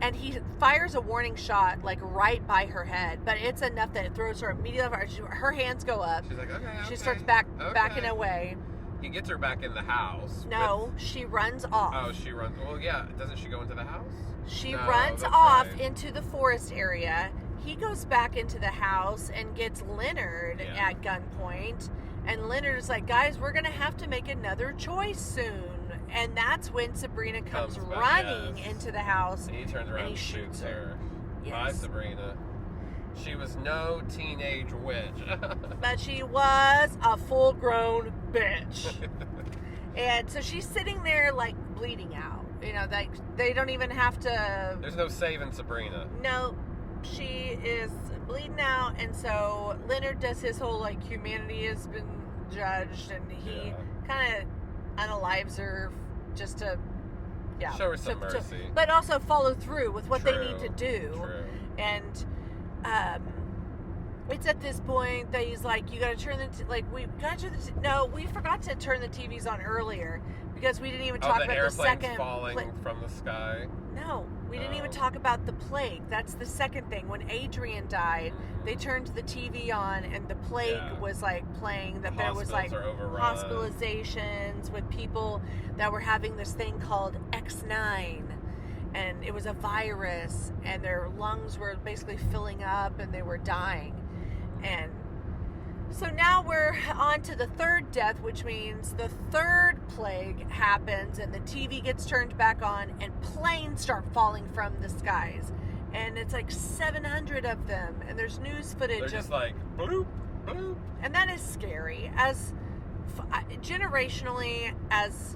and he fires a warning shot like right by her head. But it's enough that it throws her immediately. Her hands go up. She's like, okay. She starts backing away. He gets her back in the house. No, she runs off. Oh, she runs. Well, yeah. Doesn't she go into the house? She runs off into the forest area. He goes back into the house and gets Leonard at gunpoint. And Leonard is like, guys, we're going to have to make another choice soon. And that's when Sabrina comes running into the house. And he turns around and shoots her. Yes. Bye, Sabrina. She was no teenage witch. But she was a full-grown bitch. And so she's sitting there, like, bleeding out. They don't even have to... There's no saving Sabrina. No, she is bleeding out. And so Leonard does his whole, like, humanity has been judged. And he kind of unalives her just to... Yeah, show her some mercy. But also follow through with what they need to do. True. And... it's at this point that he's like, you gotta turn we forgot to turn the TVs on earlier because we didn't even talk about the second falling from the sky. No, we didn't even talk about the plague. That's the second thing. When Adrian died, they turned the TV on and the plague was like playing. That there was like hospitalizations with people that were having this thing called X9. And it was a virus, and their lungs were basically filling up, and they were dying. And so now we're on to the third death, which means the third plague happens, and the TV gets turned back on, and planes start falling from the skies. And it's like 700 of them, and there's news footage. They're just like, bloop, bloop. And that is scary. As generationally, as...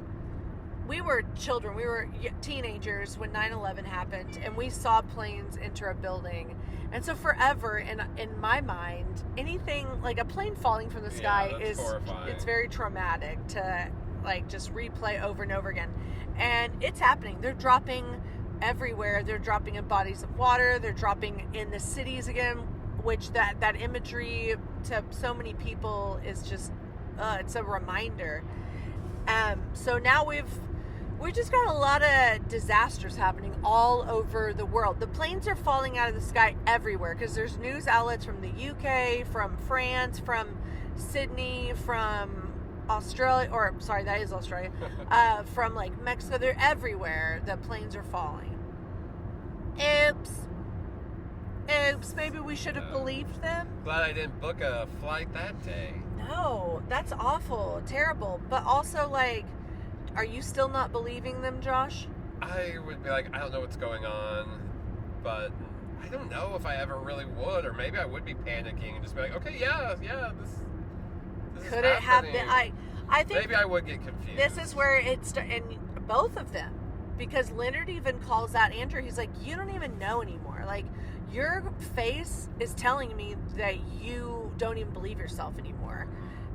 we were children, we were teenagers when 9/11 happened, and we saw planes enter a building. And so forever, in my mind, anything like a plane falling from the sky is horrifying. It's very traumatic to like just replay over and over again. And it's happening. They're dropping everywhere. They're dropping in bodies of water. They're dropping in the cities again, which that imagery to so many people is just it's a reminder. So now we've just got a lot of disasters happening all over the world. The planes are falling out of the sky everywhere because there's news outlets from the UK, from France, from Sydney, from Australia, or sorry, that is Australia, from like Mexico. They're everywhere. The planes are falling. Oops, maybe we should have believed them. Glad I didn't book a flight that day. No, that's awful, terrible. But also, like, are you still not believing them, Josh? I would be like, I don't know what's going on, but I don't know if I ever really would, or maybe I would be panicking and just be like, okay, this could it have been? I think maybe I would get confused. This is where it's, and both of them, because Leonard even calls out Andrew. He's like, you don't even know anymore. Like, your face is telling me that you don't even believe yourself anymore.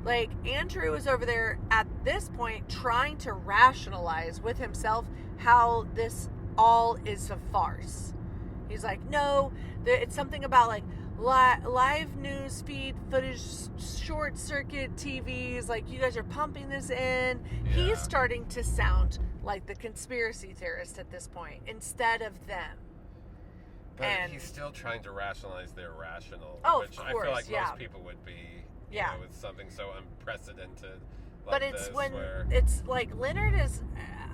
Like, Andrew is over there at this point trying to rationalize with himself how this all is a farce. He's like, no, it's something about like live news feed footage, short circuit TVs. Like, you guys are pumping this in. Yeah. He's starting to sound like the conspiracy theorist at this point instead of them. But he's still trying to rationalize the irrational, which of course, I feel like most people would be. You know, with something so unprecedented. Like but it's it's like Leonard is.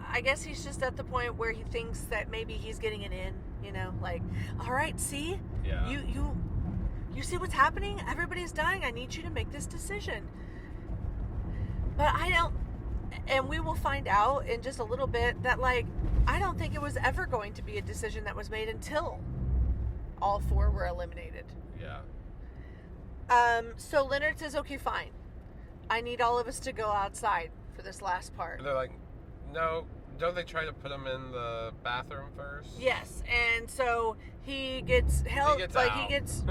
I guess he's just at the point where he thinks that maybe he's getting it in. You know, like, all right, see, you see what's happening? Everybody's dying. I need you to make this decision. But I don't, and we will find out in just a little bit that, like, I don't think it was ever going to be a decision that was made until all 4 were eliminated. Yeah. So Leonard says, okay, fine. I need all of us to go outside for this last part. And they're like, no, don't they try to put him in the bathroom first? Yes, and so he gets help. He gets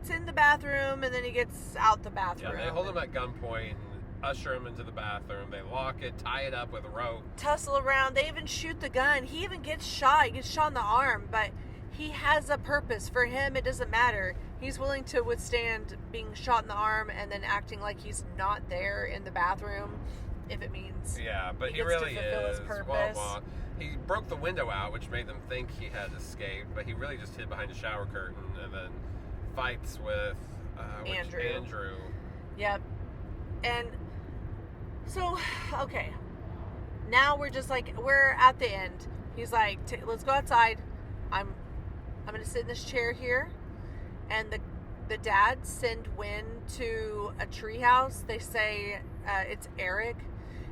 in the bathroom, and then he gets out the bathroom. Yeah, they hold him at gunpoint and usher him into the bathroom. They lock it, tie it up with a rope. Tussle around. They even shoot the gun. He even gets shot. He gets shot in the arm, but he has a purpose. For him, it doesn't matter. He's willing to withstand being shot in the arm and then acting like he's not there in the bathroom if it means but he really is. Well, he broke the window out, which made them think he had escaped, but he really just hid behind a shower curtain and then fights with Andrew. Yep. And so, okay. Now we're just like, we're at the end. He's like, let's go outside. I'm going to sit in this chair here. And the dads send Wynn to a treehouse. They say it's Eric.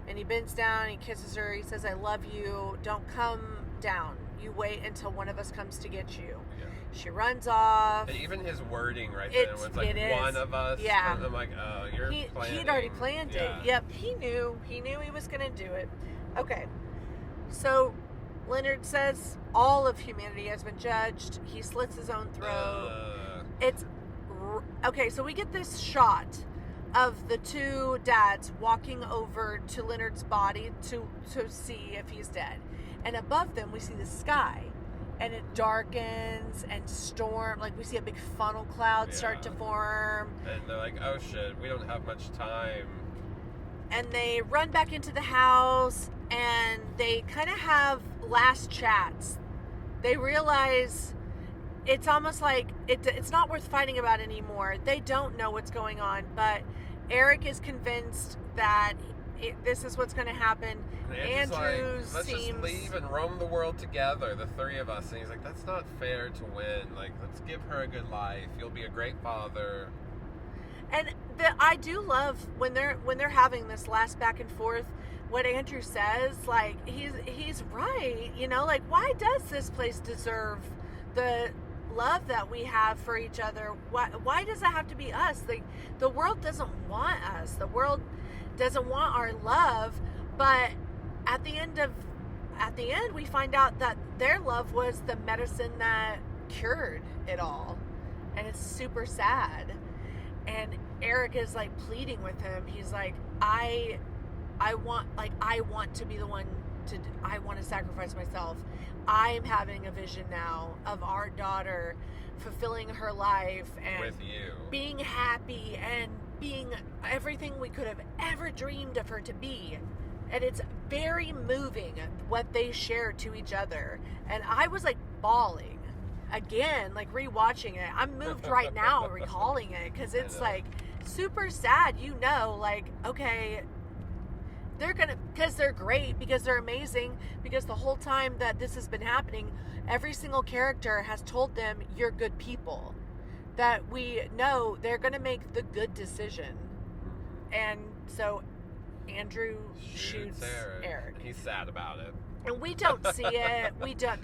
And he bends down, he kisses her. He says, I love you. Don't come down. You wait until one of us comes to get you. Yeah. She runs off. And even his wording right there was like, one of us. Yeah. I'm like, oh, you're planning. He'd already planned it. Yep. He knew he was going to do it. Okay. So Leonard says all of humanity has been judged. He slits his own throat. Okay, so we get this shot of the 2 dads walking over to Leonard's body to see if he's dead. And above them, we see the sky. And it darkens and storm. Like, we see a big funnel cloud start to form. And they're like, oh, shit, we don't have much time. And they run back into the house, and they kind of have last chats. They realize it's almost like it's not worth fighting about anymore. They don't know what's going on, but Eric is convinced that this is what's going to happen. And Andrew like, let's just leave and roam the world together, the 3 of us. And he's like, that's not fair to Wynn. Like, let's give her a good life. You'll be a great father. And I do love when they're having this last back and forth. What Andrew says, like, he's right. You know, like, why does this place deserve the love that we have for each other? Why does it have to be us? Like, the world doesn't want us. The world doesn't want our love. But at the end we find out that their love was the medicine that cured it all, and it's super sad. And Eric is like pleading with him. He's like, I want to be the one I want to sacrifice myself. I'm having a vision now of our daughter fulfilling her life and with you, being happy and being everything we could have ever dreamed of her to be. And it's very moving what they share to each other. And I was like bawling again, like rewatching it. I'm moved right now recalling it because it's like super sad. You know, like, okay, because they're great, because they're amazing, because the whole time that this has been happening, every single character has told them, you're good people, that we know they're going to make the good decision. And so Andrew shoots Eric. He's sad about it. And we don't see it. We don't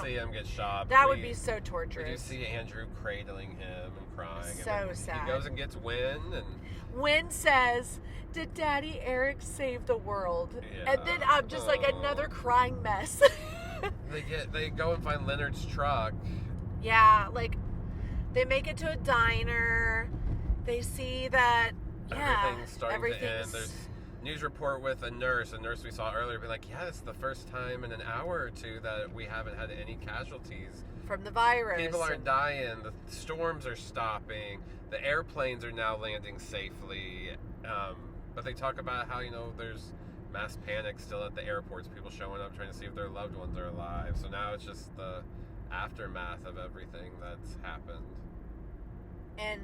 see him get shot. That would be so torturous. We do see Andrew cradling him and crying. So sad. He goes and gets Wynn, and Wynn says, did Daddy Eric save the world? Yeah. And then I'm just like another crying mess. They go and find Leonard's truck. Yeah, like they make it to a diner. They see that everything's starting to end. There's news report with a nurse we saw earlier, being like, yeah, this is the first time in an hour or two that we haven't had any casualties from the virus. People aren't dying. The storms are stopping. The airplanes are now landing safely. But they talk about how, there's mass panic still at the airports. People showing up trying to see if their loved ones are alive. So now it's just the aftermath of everything that's happened. And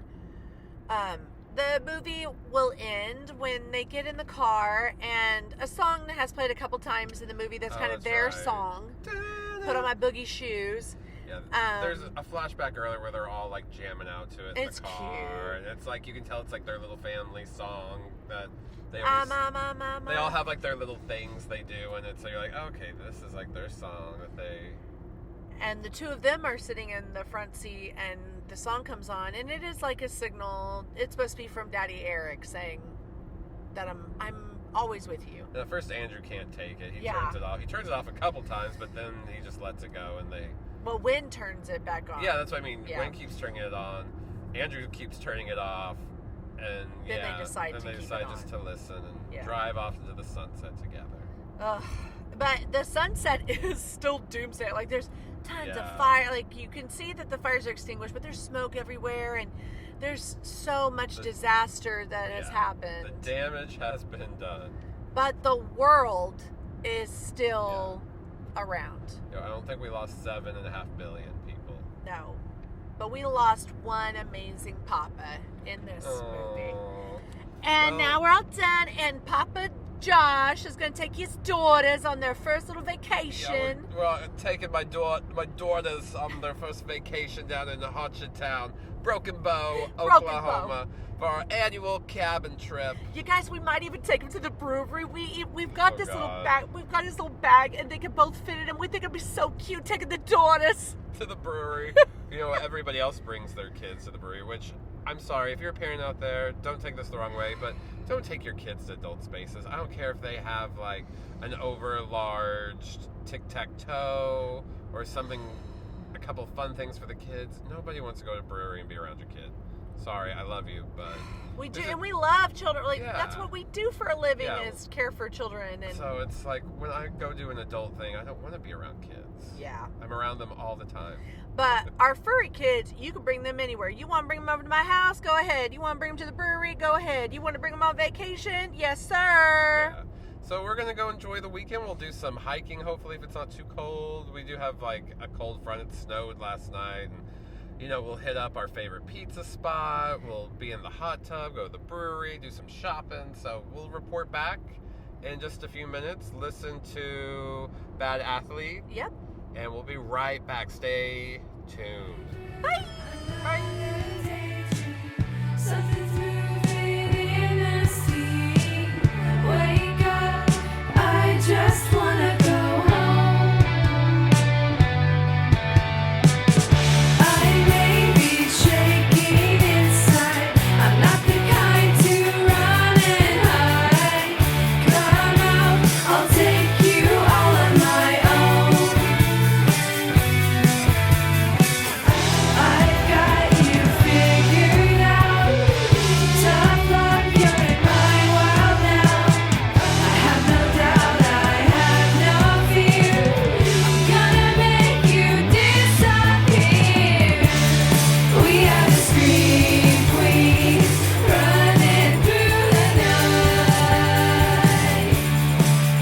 the movie will end when they get in the car, and a song that has played a couple times in the movie that's kind of their song, Put On My Boogie Shoes. Yeah, there's a flashback earlier where they're all like jamming out to it in the car. Cute. And it's like, you can tell it's like their little family song that they always, they all have like their little things they do, and it's so you're like, okay, this is like their song that they. And the two of them are sitting in the front seat, and the song comes on, and it is like a signal. It's supposed to be from Daddy Eric saying that I'm always with you. And at first Andrew can't take it. He turns it off. He turns it off a couple times, but then he just lets it go, and they. Well, Wynn turns it back on. Yeah, that's what I mean. Yeah. Wynn keeps turning it on. Andrew keeps turning it off. And then they decide just to listen and drive off into the sunset together. Ugh. But the sunset is still doomsday. Like, there's tons of fire. Like, you can see that the fires are extinguished, but there's smoke everywhere, and there's so much disaster that has happened. The damage has been done. But the world is still around. I don't think we lost 7.5 billion people. No. But we lost one amazing Papa in this movie. And now we're all done, and Papa Josh is going to take his daughters on their first little vacation. Yeah, we're taking my daughters on their first vacation down in the Hochatown, Broken Bow, Oklahoma, for our annual cabin trip. You guys, we might even take them to the brewery. We've got this little bag. We've got this little bag, and they can both fit it, and we think it'd be so cute taking the daughters to the brewery. Everybody else brings their kids to the brewery, which, I'm sorry, if you're a parent out there, don't take this the wrong way, but don't take your kids to adult spaces. I don't care if they have, like, an over-large tic-tac-toe or something, a couple fun things for the kids. Nobody wants to go to a brewery and be around your kid. Sorry, I love you, but... We do, and we love children. Like, that's what we do for a living, is care for children. And so it's like, when I go do an adult thing, I don't want to be around kids. Yeah. I'm around them all the time. But our furry kids, you can bring them anywhere. You want to bring them over to my house? Go ahead. You want to bring them to the brewery? Go ahead. You want to bring them on vacation? Yes, sir. Yeah. So we're going to go enjoy the weekend. We'll do some hiking, hopefully, if it's not too cold. We do have, like, a cold front. It snowed last night. And, we'll hit up our favorite pizza spot. We'll be in the hot tub, go to the brewery, do some shopping. So we'll report back in just a few minutes. Listen to Bad Athlete. Yep. And we'll be right back. Stay tuned. Bye. Bye. Something's moving in the sea. Wake up, I just wanna go home. I may be shaking inside. I'm not the kind to run and hide. Come out, I'll take you all on my own. I've got you figured out. Tough luck, you're in my world now. I have no doubt, I have no fear. I'm gonna make you disappear. We are the scream queens, running through the night.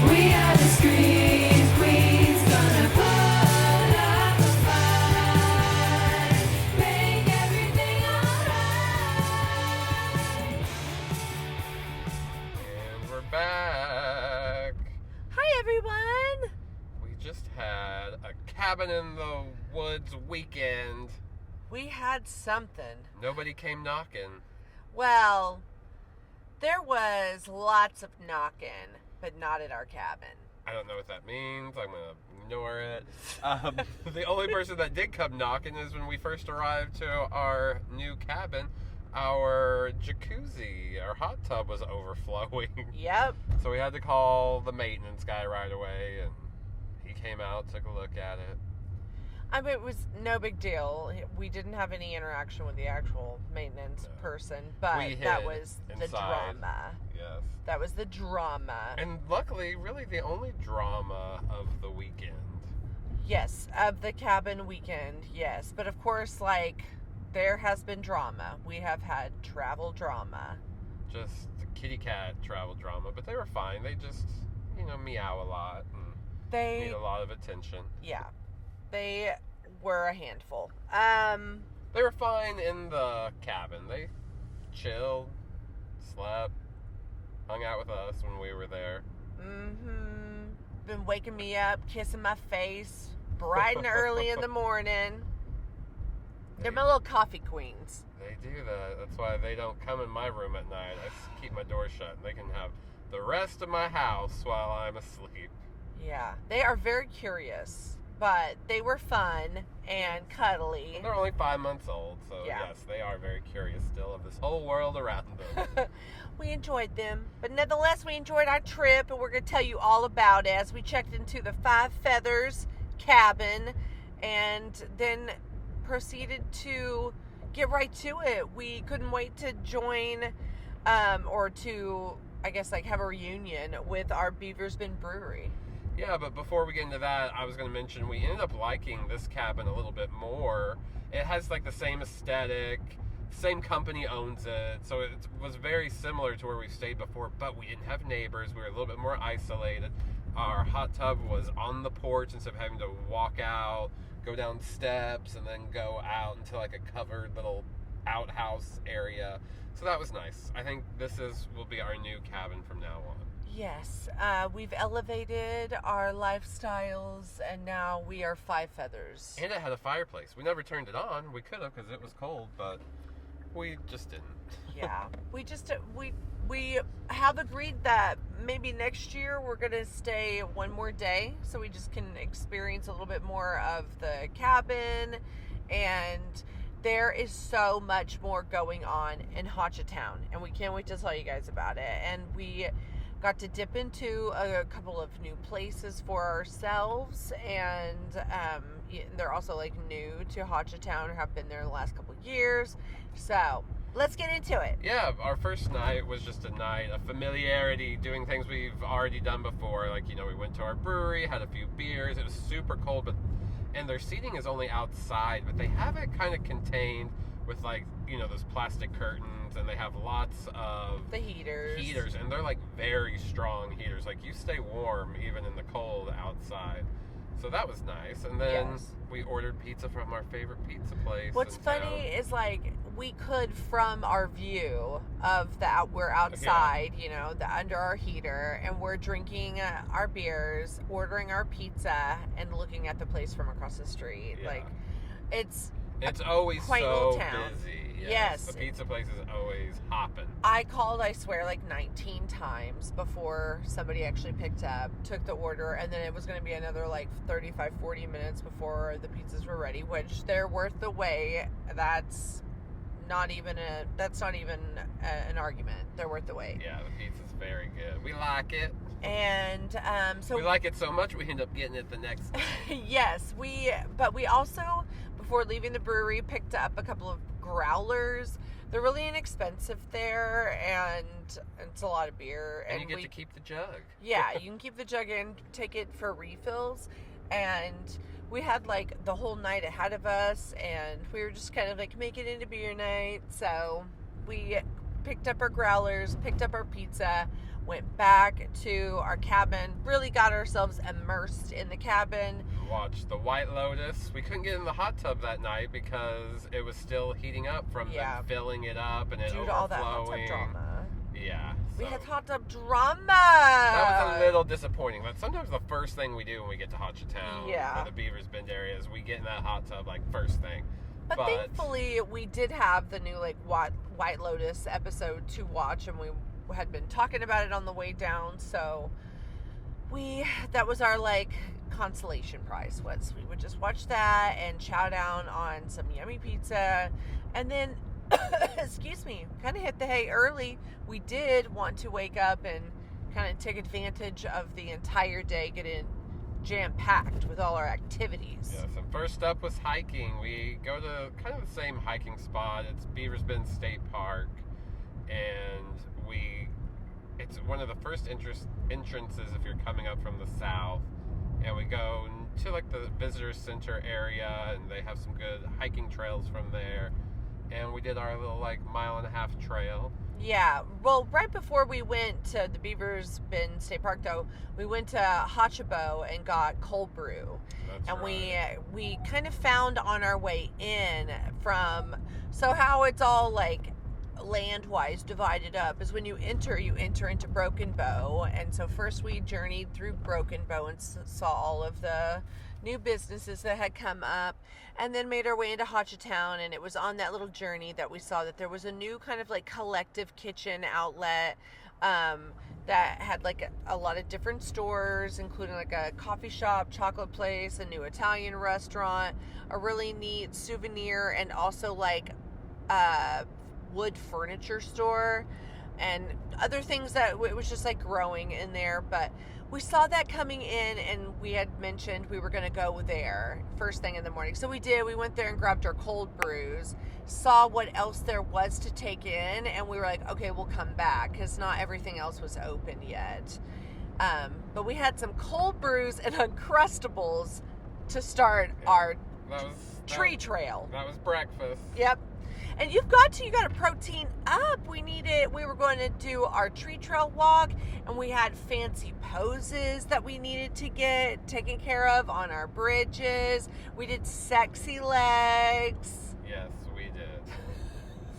We are the scream queens, gonna put up a fight, make everything alright. And we're back. Hi, everyone. We just had a cabin in the woods weekend. We had something. Nobody came knocking. Well, there was lots of knocking, but not at our cabin. I don't know what that means. I'm going to ignore it. The only person that did come knocking is when we first arrived to our new cabin. Our jacuzzi, our hot tub was overflowing. Yep. So we had to call the maintenance guy right away, and he came out, took a look at it. I mean, it was no big deal. We didn't have any interaction with the actual maintenance person, but that was the drama. Yes. That was the drama. And luckily, really the only drama of the weekend. Yes, of the cabin weekend, yes. But of course, like, there has been drama. We have had travel drama. Just kitty cat travel drama, but they were fine. They just, meow a lot and need a lot of attention. Yeah. They were a handful. They were fine in the cabin. They chilled, slept, hung out with us when we were there. Mm-hmm. Been waking me up, kissing my face, bright and early in the morning. They're my little coffee queens. They do that. That's why they don't come in my room at night. I keep my door shut. They can have the rest of my house while I'm asleep. Yeah. They are very curious. But they were fun and cuddly. They're only 5 months old, so yes, they are very curious still of this whole world around them. We enjoyed them. But nonetheless, we enjoyed our trip, and we're going to tell you all about it as we checked into the Five Feathers cabin and then proceeded to get right to it. We couldn't wait to join or to, I guess, like have a reunion with our Beavers Bend Brewery. Yeah, but before we get into that, I was going to mention we ended up liking this cabin a little bit more. It has like the same aesthetic, same company owns it, so it was very similar to where we stayed before, but we didn't have neighbors. We were a little bit more isolated. Our hot tub was on the porch instead of having to walk out, go down steps, and then go out into like a covered little outhouse area. So that was nice. I think will be our new cabin from now on. Yes, we've elevated our lifestyles, and now we are Five Feathers. And it had a fireplace. We never turned it on. We could have because it was cold, but we just didn't. Yeah, we have agreed that maybe next year we're gonna stay one more day, so we just can experience a little bit more of the cabin. And there is so much more going on in Hochatown, and we can't wait to tell you guys about it. And we got to dip into a couple of new places for ourselves, and they're also like new to Hochatown or have been there the last couple of years. So let's get into it. Yeah, our first night was just a night of familiarity, doing things we've already done before. Like, we went to our brewery, had a few beers. It was super cold, and their seating is only outside, but they have it kind of contained with like, those plastic curtains, and they have lots of the heaters, and they're like very strong heaters. Like, you stay warm even in the cold outside. So that was nice. And then we ordered pizza from our favorite pizza place. What's funny is like we could, from our view of we're outside, under our heater, and we're drinking our beers, ordering our pizza, and looking at the place from across the street. Yeah. Like, it's always so town. busy. Yes. The pizza place is always hopping. I called, I swear, like 19 times before somebody actually picked up, took the order, and then it was going to be another like 35, 40 minutes before the pizzas were ready, which they're worth the wait. That's not even an argument. They're worth the wait. Yeah, the pizza's very good. We like it. And so we like it so much we end up getting it the next day. Yes, but we also, before leaving the brewery, picked up a couple of growlers. They're really inexpensive there, and it's a lot of beer. And you get to keep the jug. Yeah, you can keep the jug and take it for refills. And we had like the whole night ahead of us, and we were just kind of like making it a beer night. So we picked up our growlers, picked up our pizza, went back to our cabin, really got ourselves immersed in the cabin. Watched the White Lotus. We couldn't get in the hot tub that night because it was still heating up from them filling it up and it overflowing. Due to all that hot tub drama. Yeah. We had hot tub drama. That was a little disappointing. That's sometimes the first thing we do when we get to Hochatown or the Beavers Bend area is we get in that hot tub like first thing. But thankfully we did have the new like White Lotus episode to watch, and we had been talking about it on the way down, so that was our like consolation prize. We would just watch that and chow down on some yummy pizza, and then excuse me, kind of hit the hay early. We did want to wake up and kind of take advantage of the entire day, get in jam-packed with all our activities. Yes, and first up was hiking. We go to kind of the same hiking spot. It's Beavers Bend State Park, and it's one of the first entrances if you're coming up from the south. And we go to like the visitor center area, and they have some good hiking trails from there. And we did our little like 1.5-mile trail. Yeah, well, right before we went to the Beavers Bend State Park, though, we went to Hochatown and got cold brew. That's and right. we kind of found on our way in so how it's all like land-wise divided up is when you enter into Broken Bow. And so first we journeyed through Broken Bow and saw all of the new businesses that had come up, and then made our way into Hochatown. And it was on that little journey that we saw that there was a new kind of like collective kitchen outlet that had like a lot of different stores, including like a coffee shop, chocolate place, a new Italian restaurant, a really neat souvenir, and also like wood furniture store and other things that it was just like growing in there. But we saw that coming in, and we had mentioned we were going to go there first thing in the morning. So we did. We went there and grabbed our cold brews, saw what else there was to take in, and we were like, okay, we'll come back because not everything else was open yet. But we had some cold brews and Uncrustables to start our tree trail. That was breakfast. Yep. And you got to protein up. We were going to do our tree trail walk, and we had fancy poses that we needed to get taken care of on our bridges. We did sexy legs. Yes, we did.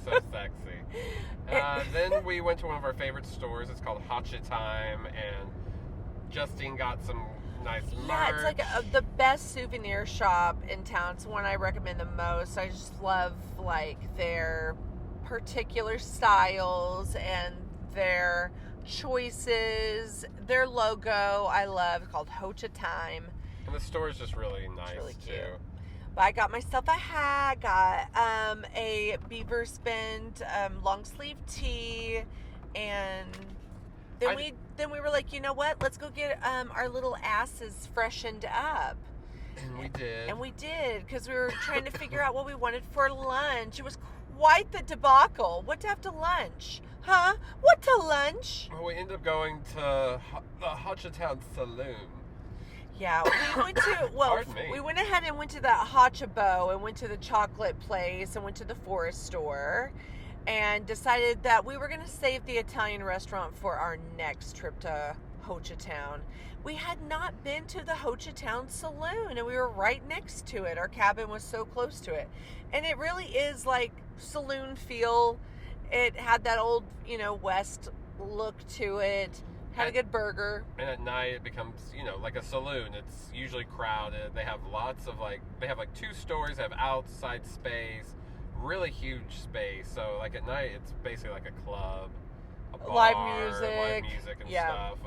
So sexy. Then we went to one of our favorite stores. It's called Hochatown, and Justine got some nice merch. Yeah, it's like the best souvenir shop in town. It's one I recommend the most. I just love like their particular styles and their choices. Their logo I love. It's called Hochatown. And the store is just really nice. It's really cute. Too. But I got myself a hat, got a Beavers Bend long sleeve tee, and then we were like, you know what? Let's go get our little asses freshened up. And we did. Because we were trying to figure out what we wanted for lunch. It was quite the debacle. What to have to lunch? Huh? What to lunch? Well, we ended up going to the Hochatown Saloon. Yeah, we went ahead and went to the Hochatown and went to the chocolate place and went to the forest store, and decided that we were going to save the Italian restaurant for our next trip to Hochatown. We had not been to the Hochatown Saloon, and we were right next to it. Our cabin was so close to it. And it really is like saloon feel. It had that old, West look to it. Had a good burger. And at night it becomes, like a saloon. It's usually crowded. They have lots of they have 2 stories, they have outside space. Really huge space. So like at night it's basically like a club, a bar, live music and stuff.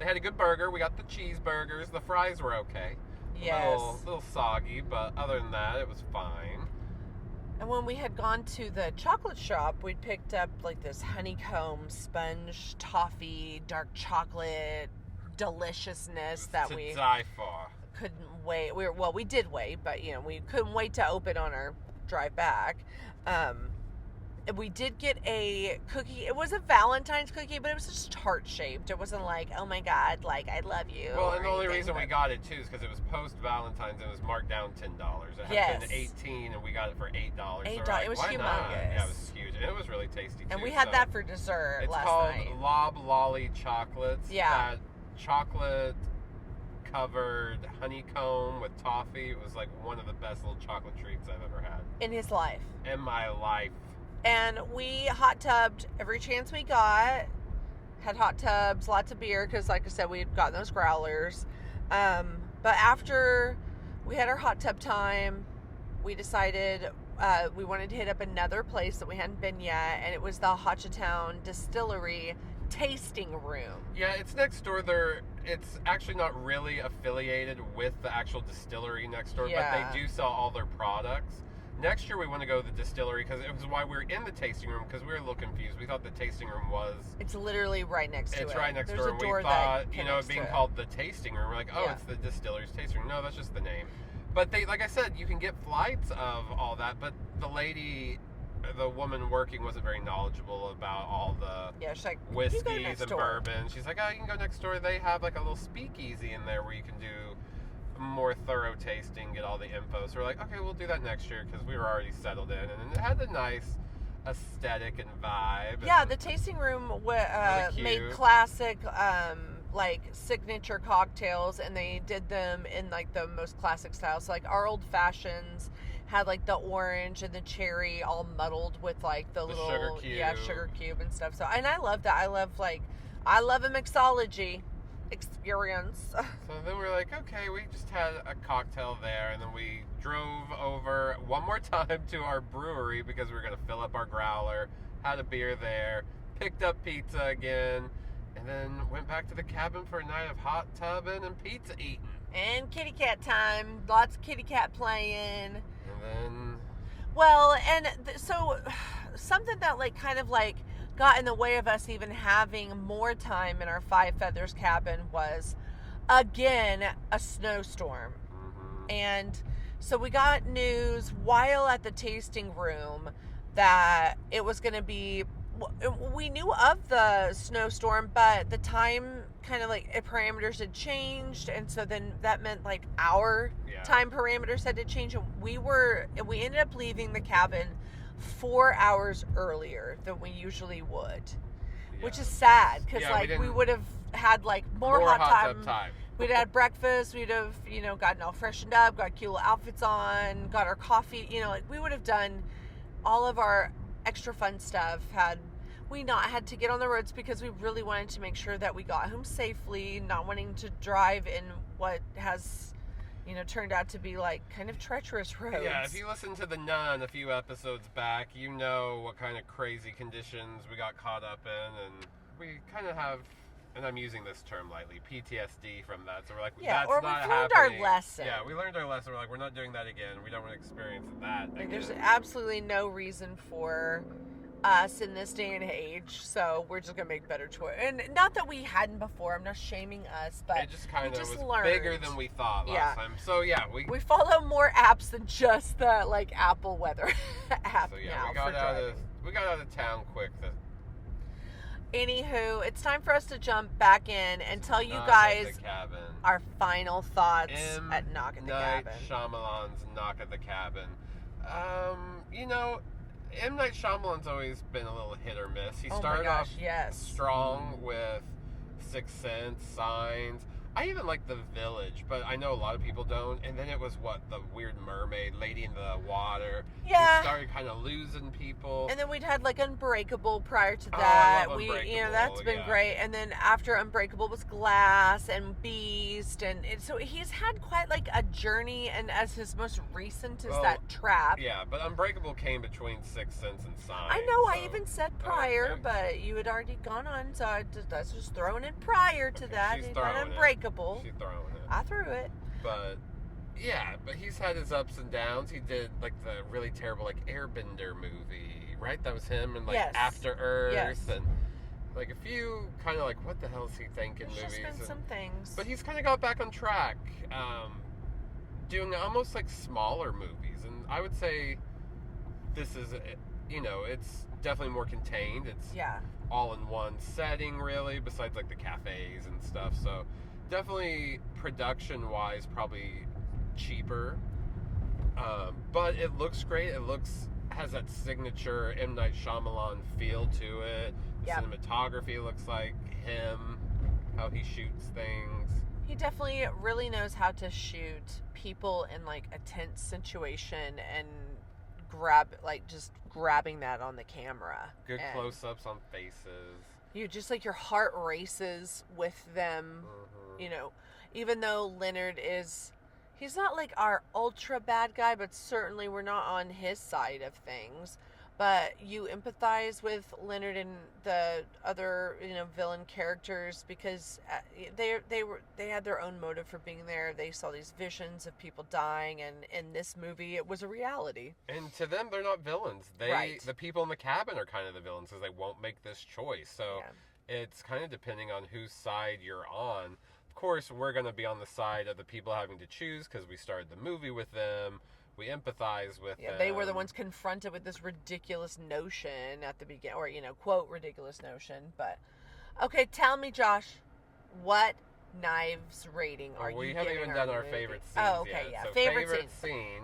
They had a good burger. We got the cheeseburgers. The fries were okay. Yes. A little soggy, but other than that it was fine. And when we had gone to the chocolate shop, we'd picked up like this honeycomb sponge toffee dark chocolate deliciousness that we die for. Couldn't wait. We did wait, but we couldn't wait to open on our drive back. We did get a cookie. It was a Valentine's cookie, but it was just heart shaped. It wasn't like, oh my god, like I love you. Well, and the only reason we got it too is because it was post Valentine's and it was marked down $10. It had been $18 and we got it for $8. $8. It was humongous. Yeah, it was huge, and it was really tasty too. And we had that for dessert last night. It's called Lob Lolly Chocolates. Yeah. That chocolate covered honeycomb with toffee. It was like one of the best little chocolate treats I've ever had in his life. In my life. And we hot tubbed every chance we got. Had hot tubs, lots of beer, because like I said, we had gotten those growlers. But after we had our hot tub time, we decided we wanted to hit up another place that we hadn't been yet, and it was the Hochatown Distillery tasting room. Yeah, it's next door. It's actually not really affiliated with the actual distillery next door, but they do sell all their products. Next year we want to go to the distillery because it was why we were in the tasting room because we were a little confused. We thought the tasting room was... It's literally right next to it. It's right next There's door. A door we thought, it being called the tasting room, we're like, oh, it's the distillery's tasting room. No, that's just the name. But they, like I said, you can get flights of all that, but the woman working wasn't very knowledgeable about all the she's like, whiskeys and bourbon. She's like, oh, you can go next door. They have like a little speakeasy in there where you can do more thorough tasting, get all the info. So we're like, okay, we'll do that next year because we were already settled in, and it had a nice aesthetic and vibe. Yeah, the tasting room really made classic like signature cocktails, and they did them in like the most classic styles. So, like our old fashions had like the orange and the cherry all muddled with like the little sugar cube and stuff. So, and I love that. I love a mixology experience. So then we're like, okay, we just had a cocktail there, and then we drove over one more time to our brewery because we were going to fill up our growler, had a beer there, picked up pizza again, and then went back to the cabin for a night of hot tubbing and pizza eating. And kitty cat time. Lots of kitty cat playing. And then... Well, and so something that like kind of like got in the way of us even having more time in our Five Feathers cabin was, again, a snowstorm. Mm-hmm. And so we got news while at the tasting room that it was going to be... We knew of the snowstorm, but the time kind of like parameters had changed, and so then that meant like our time parameters had to change, and we ended up leaving the cabin 4 hours earlier than we usually would, which is sad because we would have had like more hot time. We'd had breakfast, we'd have gotten all freshened up, got cute little outfits on, got our coffee, we would have done all of our extra fun stuff had we not had to get on the roads, because we really wanted to make sure that we got home safely, not wanting to drive in what has turned out to be like kind of treacherous roads. Yeah, if you listen to The Nun a few episodes back, you know what kind of crazy conditions we got caught up in, and we kind of have, and I'm using this term lightly, PTSD from that. So we're like, that's not happening. We learned our lesson. Yeah, we learned our lesson. We're like, we're not doing that again. We don't want to experience that again. There's absolutely no reason for us in this day and age, so we're just gonna make better choice. And not that we hadn't before. I'm not shaming us, but it just kind of was learned. Bigger than we thought last time. So we follow more apps than just the like Apple weather app. So yeah, now we got out of town quick. Anywho, it's time for us to jump back in and tell you guys our final thoughts at Knock at the Cabin. Shyamalan's Knock at the Cabin. M. Night Shyamalan's always been a little hit or miss. He started off strong with Sixth Sense, Signs. I even like The Village, but I know a lot of people don't. And then it was the Weird Mermaid, Lady in the Water. Yeah. We started kind of losing people. And then we'd had like Unbreakable prior to that. I love Unbreakable, that's been great. And then after Unbreakable was Glass and Beast, and so he's had quite like a journey. And as his most recent is that Trap. Yeah, but Unbreakable came between Sixth Sense and Signs. I know. I even said prior, but you had already gone on, so I was just throwing in prior to that. She's throwing Unbreakable. She's throwing it. I threw it. But he's had his ups and downs. He did like the really terrible like Airbender movie, right? That was him, and like After Earth, and like a few kind of like what the hell is he thinking movies. Just been some things. But he's kind of got back on track, doing almost like smaller movies, and I would say this is it's definitely more contained. It's all in one setting, really, besides like the cafes and stuff. So definitely production-wise, probably cheaper. But it looks great. It has that signature M. Night Shyamalan feel to it. The cinematography looks like him, how he shoots things. He definitely really knows how to shoot people in like a tense situation and grabbing that on the camera. Good close-ups on faces. You just like your heart races with them. Even though Leonard he's not like our ultra bad guy, but certainly we're not on his side of things. but you empathize with Leonard and the other, villain characters because they had their own motive for being there. They saw these visions of people dying, and in this movie, it was a reality. And to them, they're not villains. The people in the cabin are kind of the villains because they won't make this choice. So it's kind of depending on whose side you're on. Of course, we're going to be on the side of the people having to choose because we started the movie with them. We empathize with them. They were the ones confronted with this ridiculous notion at the beginning, or, quote, ridiculous notion. But, okay, tell me, Josh, what Knives rating are you giving? We haven't even done our favorite scenes yet. Yeah. So favorite scene,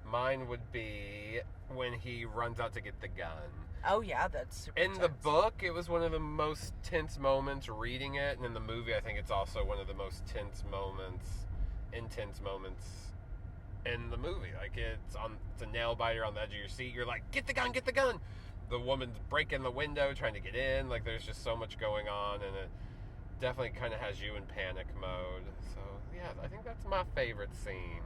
mine would be when he runs out to get the gun. Oh, yeah, that's super In the book, it was one of the most tense moments reading it, and in the movie, I think it's also one of the most intense moments in the movie. Like, it's a nail biter on the edge of your seat. You're like, get the gun, get the gun! The woman's breaking the window, trying to get in. Like, there's just so much going on, and it definitely kind of has you in panic mode. So, yeah, I think that's my favorite scene.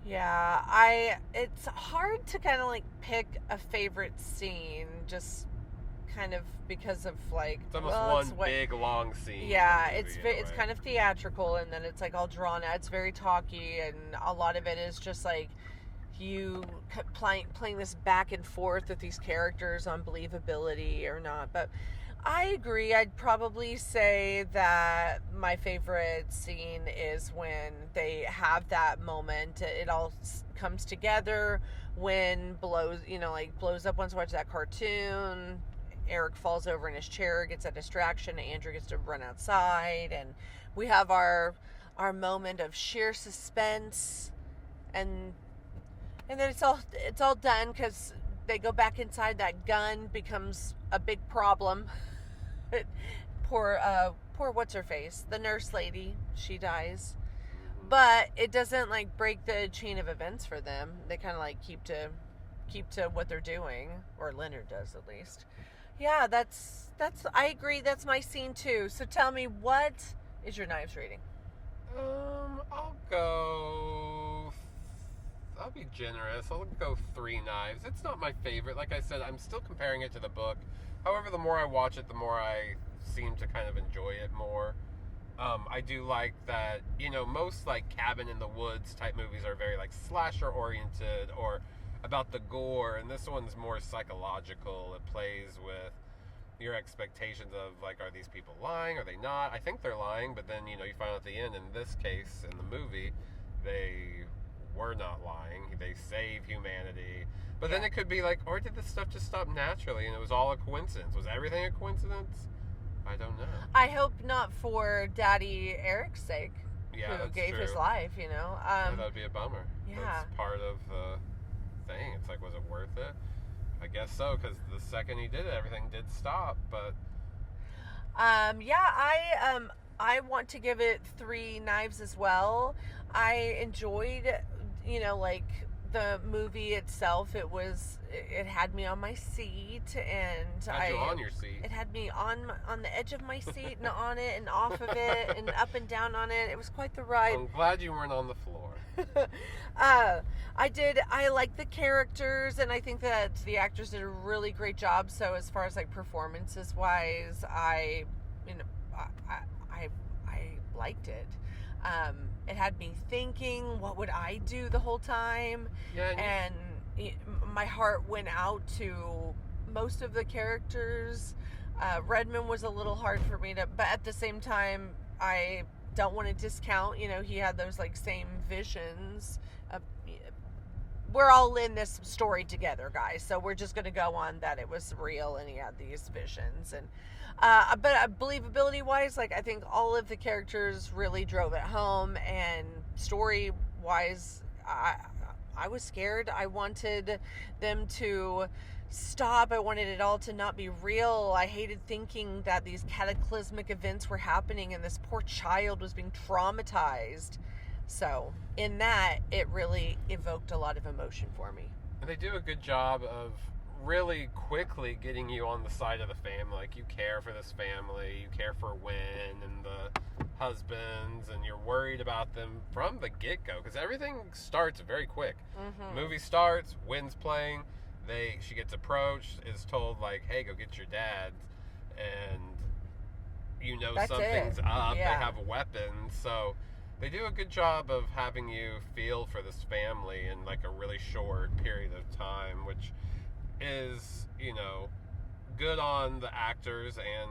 Yeah, it's hard to kind of, like, pick a favorite scene, just kind of because of, like... It's almost big, long scene. Yeah, it's kind of theatrical, and then it's, like, all drawn out. It's very talky, and a lot of it is just, like, you playing this back and forth with these characters on believability or not. But I agree. I'd probably say that my favorite scene is when they have that moment. It all comes together when blows up once I watch that cartoon. Eric falls over in his chair, gets a distraction. Andrew gets to run outside, and we have our moment of sheer suspense, and then it's all done because they go back inside. That gun becomes a big problem. Poor what's her face, the nurse lady, she dies, but it doesn't like break the chain of events for them. They kind of like keep to what they're doing, or Leonard does at least. Yeah, that's I agree. That's my scene too. So tell me, what is your Knives rating? I'll be generous. I'll go 3 knives. It's not my favorite. Like I said, I'm still comparing it to the book. However, the more I watch it, the more I seem to kind of enjoy it more. I do like that, most like cabin in the woods type movies are very like slasher oriented or about the gore, and this one's more psychological. It plays with your expectations of like, are these people lying? Are they not? I think they're lying, but then, you find out at the end, in this case, in the movie, they were not lying. They save humanity. But then it could be like, or did this stuff just stop naturally and it was all a coincidence? Was everything a coincidence? I don't know. I hope not for Daddy Eric's sake, who gave his life, that would be a bummer. Yeah. That's part of the thing. It's like, was it worth it? I guess so, because the second he did it, everything did stop, but... I want to give it 3 knives as well. I enjoyed, the movie itself. It had me on my seat, and had you on your seat. It had me on the edge of my seat and on it and off of it and up and down on it. It was quite the ride. I'm glad you weren't on the floor. I like the characters, and I think that the actors did a really great job. So as far as like performances wise, I liked it. It had me thinking, what would I do the whole time? Yeah, and my heart went out to most of the characters. Redmond was a little hard for me but at the same time, I don't want to discount, he had those like same visions. We're all in this story together, guys, so we're just going to go on that it was real and he had these visions. And but believability wise, like, I think all of the characters really drove it home, and story wise, I was scared. I wanted them to stop. I wanted it all to not be real. I hated thinking that these cataclysmic events were happening and this poor child was being traumatized. So in that, it really evoked a lot of emotion for me. And they do a good job of really quickly getting you on the side of the family. Like, you care for this family, you care for Wynn and the husbands, and you're worried about them from the get-go, because everything starts very quick. Mm-hmm. The movie starts, Wynn's playing, she gets approached, is told, like, hey, go get your dad, and something's up. Yeah. They have weapons, so they do a good job of having you feel for this family in like a really short period of time, which is, good on the actors and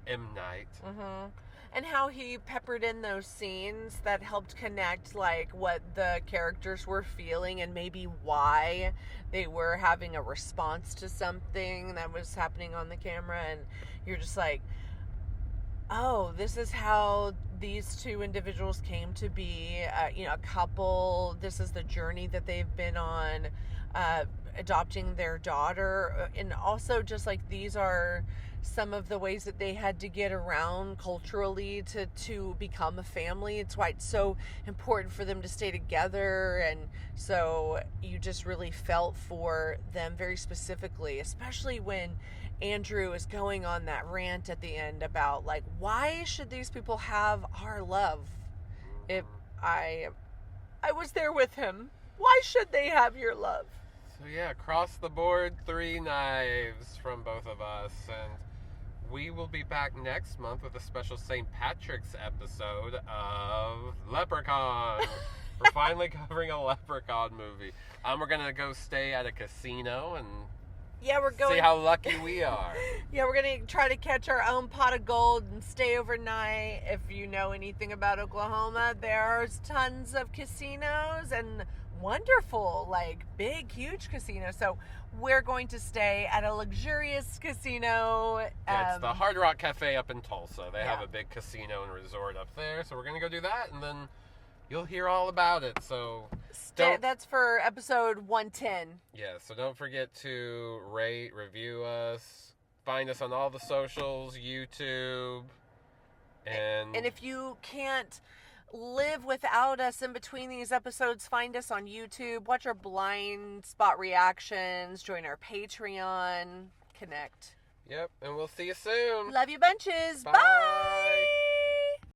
M. Night. Mm-hmm. And how he peppered in those scenes that helped connect, like, what the characters were feeling and maybe why they were having a response to something that was happening on the camera. And you're just like, oh, this is how these two individuals came to be, a couple. This is the journey that they've been on, adopting their daughter. And also just like, these are some of the ways that they had to get around culturally to become a family. It's why it's so important for them to stay together. And so you just really felt for them very specifically, especially when Andrew is going on that rant at the end about, like, why should these people have our love? If I was there with him, why should they have your love? So yeah, across the board, 3 knives from both of us, and we will be back next month with a special St. Patrick's episode of Leprechaun. We're finally covering a Leprechaun movie. We're gonna go stay at a casino and we're going. See how lucky we are. Yeah, we're going to try to catch our own pot of gold and stay overnight. If you know anything about Oklahoma, there's tons of casinos and wonderful, like, big, huge casinos. So we're going to stay at a luxurious casino. Yeah, it's the Hard Rock Cafe up in Tulsa. They have a big casino and resort up there. So we're going to go do that, and then you'll hear all about it. So that's for episode 110. Yeah, so don't forget to rate, review us, find us on all the socials, YouTube, and if you can't live without us in between these episodes, find us on YouTube, watch our blind spot reactions, join our Patreon, connect. Yep, and we'll see you soon. Love you bunches. Bye. Bye.